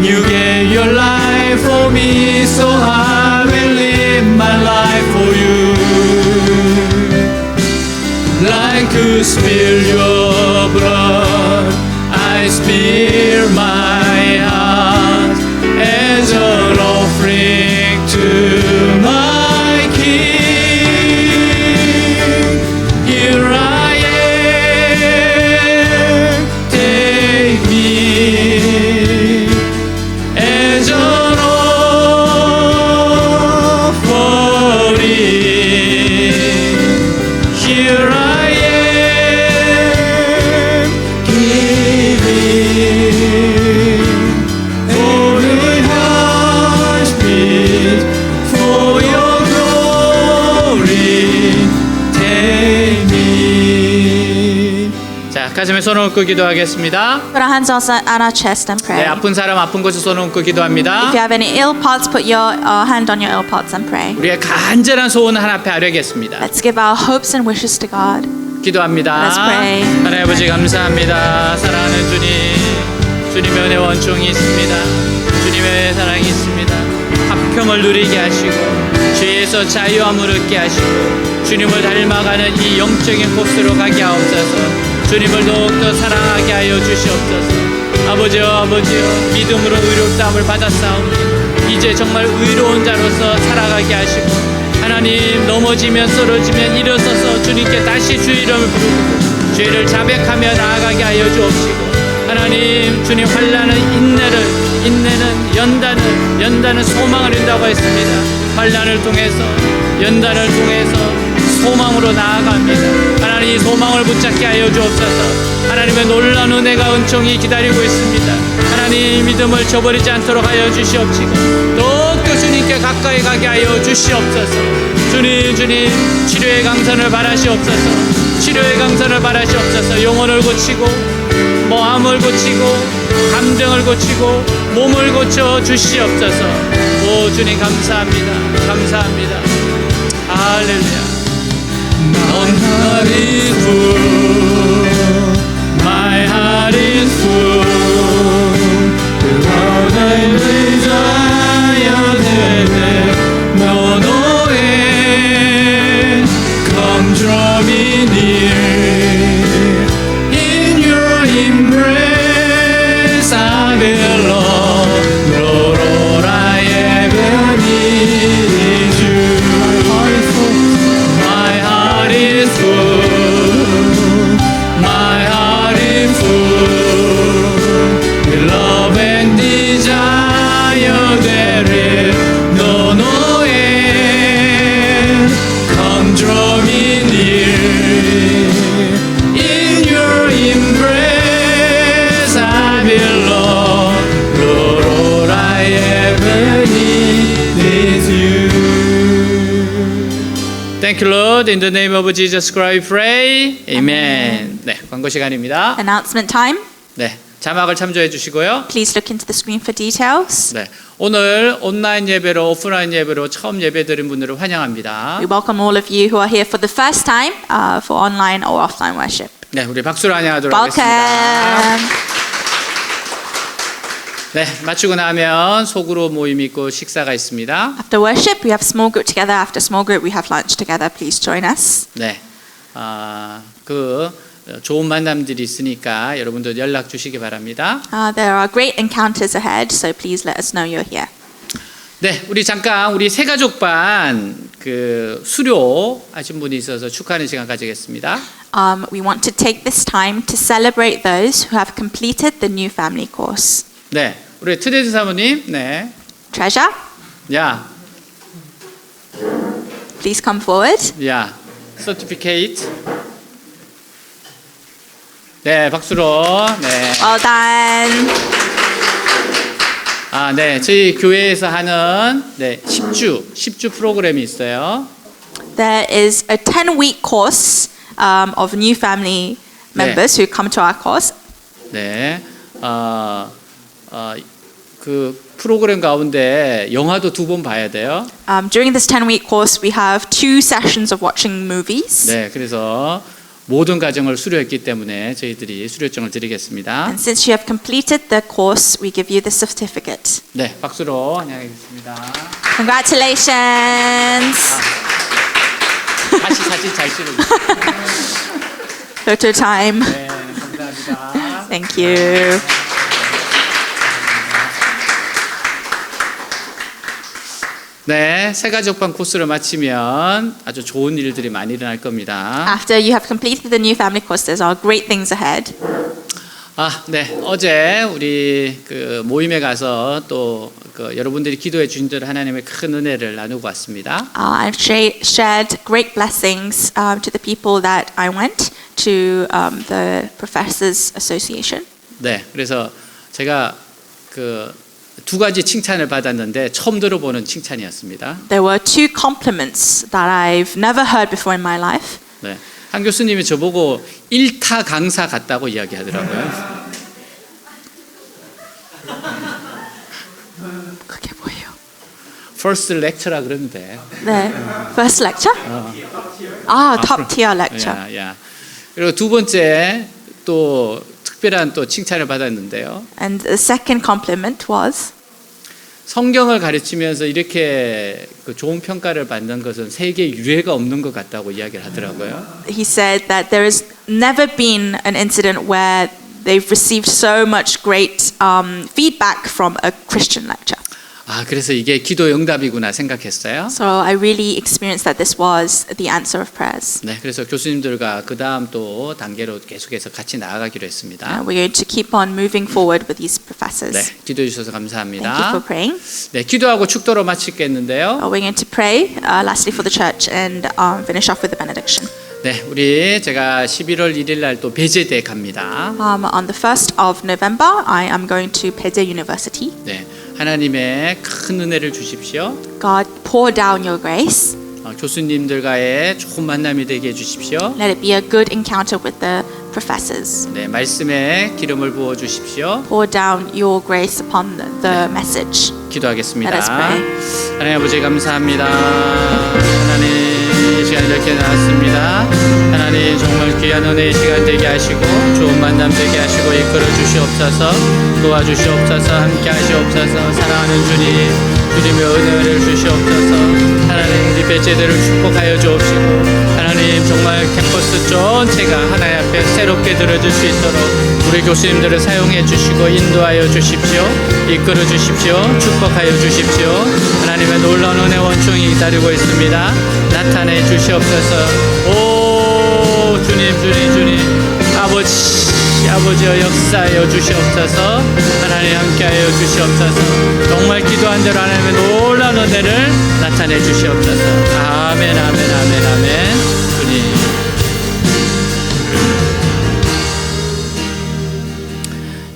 you gave your life for me, so I will live my life for you. Like to spill your blood, I spill my heart as an offering to my King. Here I am, take me as an offering. Here I am, giving for the heartbeat, for your glory, take me. 자, 가슴에 손을 얹고 기도하겠습니다. Put our hands on our chest and 네, pray. 아픈 사람 아픈 곳에 손을 얹고 기도합니다. If you have any ill parts, put your hand on your ill parts and pray. 우리의 간절한 소원을 하나 앞에 아뢰겠습니다. Let's give our hopes and wishes to God. 기도합니다. Let's pray. 하나님 아버지 감사합니다. 사랑하는 주님, 주님의 은혜 원총이 있습니다. 주님의 사랑이 있습니다. 화평을 누리게 하시고 죄에서 자유함을 얻게 하시고 주님을 닮아가는 이 영적인 코스로 가게 하옵소서. 주님을 더욱더 사랑하게 하여 주시옵소서. 아버지여 믿음으로 의롭다함을 받았사오니 이제 정말 의로운 자로서 살아가게 하시고 하나님 넘어지면 쓰러지면 일어서서 주님께 다시 주 이름을 부르고 죄를 자백하며 나아가게 하여 주옵시고 하나님 주님 환난은 인내는 연단은 소망을 준다고 했습니다. 환난을 통해서 연단을 통해서 소망으로 나아갑니다. 하나님 이 소망을 붙잡게 하여 주옵소서. 하나님의 놀라운 은혜가 은총이 기다리고 있습니다. 하나님 믿음을 저버리지 않도록 하여 주시옵시고 더욱더 주님께 가까이 가게 하여 주시옵소서. 주님 치료의 강선을 바라시옵소서. 치료의 강선을 바라시옵소서. 영혼을 고치고 마음을 고치고 감정을 고치고 몸을 고쳐 주시옵소서. 오 주님 감사합니다. 할렐루야. My heart is full. My heart is full. Without thy desire there no end. Come draw me near. In your embrace I belong. Lord, all I ever need is you. My heart is full. My heart is full. With love and desire there is no end. Come draw me near. In your embrace I belong. Lord, all I ever need is you. Thank you, Lord. In the name of Jesus Christ, pray. Amen. 네, 광고 시간입니다. Announcement time. 네, 자막을 참조해 주시고요. Please look into the screen for details. 네, 오늘 온라인 예배로 오프라인 예배로 처음 예배드린 분들을 환영합니다. We welcome all of you who are here for the first time for online or offline worship. 네, 우리 박수로 환영하도록 하겠습니다. Welcome. 네, 마치고 나면 소그룹 모임이 있고 식사가 있습니다. After worship, we have small group together. After small group, we have lunch together. Please join us. 네, 좋은 만남들이 있으니까 여러분들 연락 주시기 바랍니다. There are great encounters ahead, so please let us know you're here. 네, 우리 잠깐 우리 새가족반 그 수료 하신 분이 있어서 축하하는 시간 가지겠습니다. We want to take this time to celebrate those who have completed the new family course. 네, 우리 트레즈 사모님, 네, Treasure, 야, please come forward. Yeah, certificate. 네, 박수로. 네. Well done. 아, 네. 저희 교회에서 하는 10주 프로그램이 있어요. There is a 10-week course of new family members who come to our course. 네. 그 프로그램 가운데 영화도 2번 봐야 돼요. During this 10-week course, we have 2 sessions of watching movies. 네, 그래서 모든 과정을 수료했기 때문에 저희들이 수료증을 드리겠습니다. And since you have completed the course, we give you the certificate. 네, 박수로 환영하겠습니다. Congratulations. 다시 사진 잘 찍으세요. Photo time. 네, 감사합니다. Thank you. 네, 새가족방 코스를 마치면 아주 좋은 일들이 많이 일어날 겁니다. After you have completed the new family course, there are great things ahead. 네, 어제 우리 그 모임에 가서 또 여러분들이 기도해 주신 대로 하나님의 큰 은혜를 나누고 왔습니다. I've shared great blessings to the people that I went to the Professors Association. 네, 그래서 제가 그 2가지 칭찬을 받았는데 처음 들어보는 칭찬이었습니다. There were 2 compliments that I've never heard before in my life. 네, 한 교수님이 저보고 1타 강사 같다고 이야기하더라고요. 그게 뭐예요? First lecture라 그러면 돼. 네, first lecture? top tier lecture. 야, 야. 그리고 2번째 또 특별한 또 칭찬을 받았는데요. And the second compliment was 성경을 가르치면서 이렇게 그 좋은 평가를 받는 것은 세계 유례가 없는 것 같다고 이야기를 하더라고요. he said that there has never been an incident where they've received so much great feedback from a Christian lecture. 그래서 이게 기도 응답이구나 생각했어요. So I really experienced that this was the answer of prayers. 네, 그래서 교수님들과 그 다음 또 단계로 계속해서 같이 나아가기로 했습니다. We're going to keep on moving forward with these professors. 네, 기도해 주셔서 Thank you 감사합니다. for praying. 네, 기도하고 축도로 마치겠는데요. We're going to pray lastly for the church and finish off with the benediction. 네, 제가 11월 1일 날 또 배제대 갑니다. On the 1st of November, I am going to Pede University. 네, 하나님의 큰 은혜를 주십시오. God, pour down your grace. 교수님들과의 좋은 만남이 되게 해주십시오. Let it be a good encounter with the professors. 네, 말씀에 기름을 부어 주십시오. Pour down your grace upon the message. 기도하겠습니다. Let us pray. 하나님 아버지 감사합니다. 하나님 이 시간 이렇게 나왔습니다. 하나님 정말 귀한 은혜의 시간 되게 하시고 좋은 만남 되게 하시고 이끌어 주시옵소서. 도와주시옵소서. 함께 하시옵소서. 사랑하는 주님, 주님의 은혜를 주시옵소서. 하나님 우리 배제들을 축복하여 주옵시고 하나님 정말 캠퍼스 전체가 하나님 앞에 새롭게 들어줄 수 있도록 우리 교수님들을 사용해 주시고 인도하여 주십시오. 이끌어 주십시오. 축복하여 주십시오. 하나님의 놀라운 은혜 원총이 기다리고 있습니다. 나타내 주시옵소서. 오 주님 아버지여 역사하여 주시옵소서. 하나님 함께하여 주시옵소서. 정말 기도한 대로 하나님의 놀라운 은혜를 나타내 주시옵소서. 아멘 아멘 아멘 아멘. 주님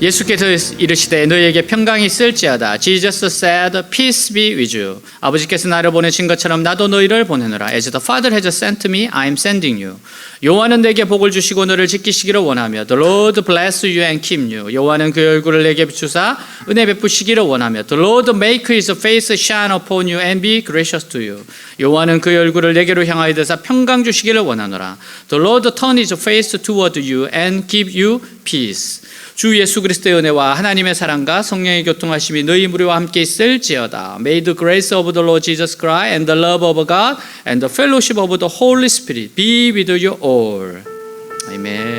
예수께서 이르시되 너희에게 평강이 있을지어다. Jesus said, peace be with you. 아버지께서 나를 보내신 것처럼 나도 너희를 보내노라. As the Father has sent me, I am sending you. 여호와는 내게 복을 주시고 너를 지키시기를 원하며 The Lord bless you and keep you. 여호와는 그 얼굴을 내게 비추사 은혜 베푸시기를 원하며 The Lord make his face shine upon you and be gracious to you. 여호와는 그 얼굴을 내게로 향하여 드사 평강 주시기를 원하노라. The Lord turn his face toward you and give you peace. 주 예수 그리스도의 은혜와 하나님의 사랑과 성령의 교통하심이 너희 무리와 함께 있을지어다. May the grace of the Lord Jesus Christ and the love of God and the fellowship of the Holy Spirit be with you all. 아멘.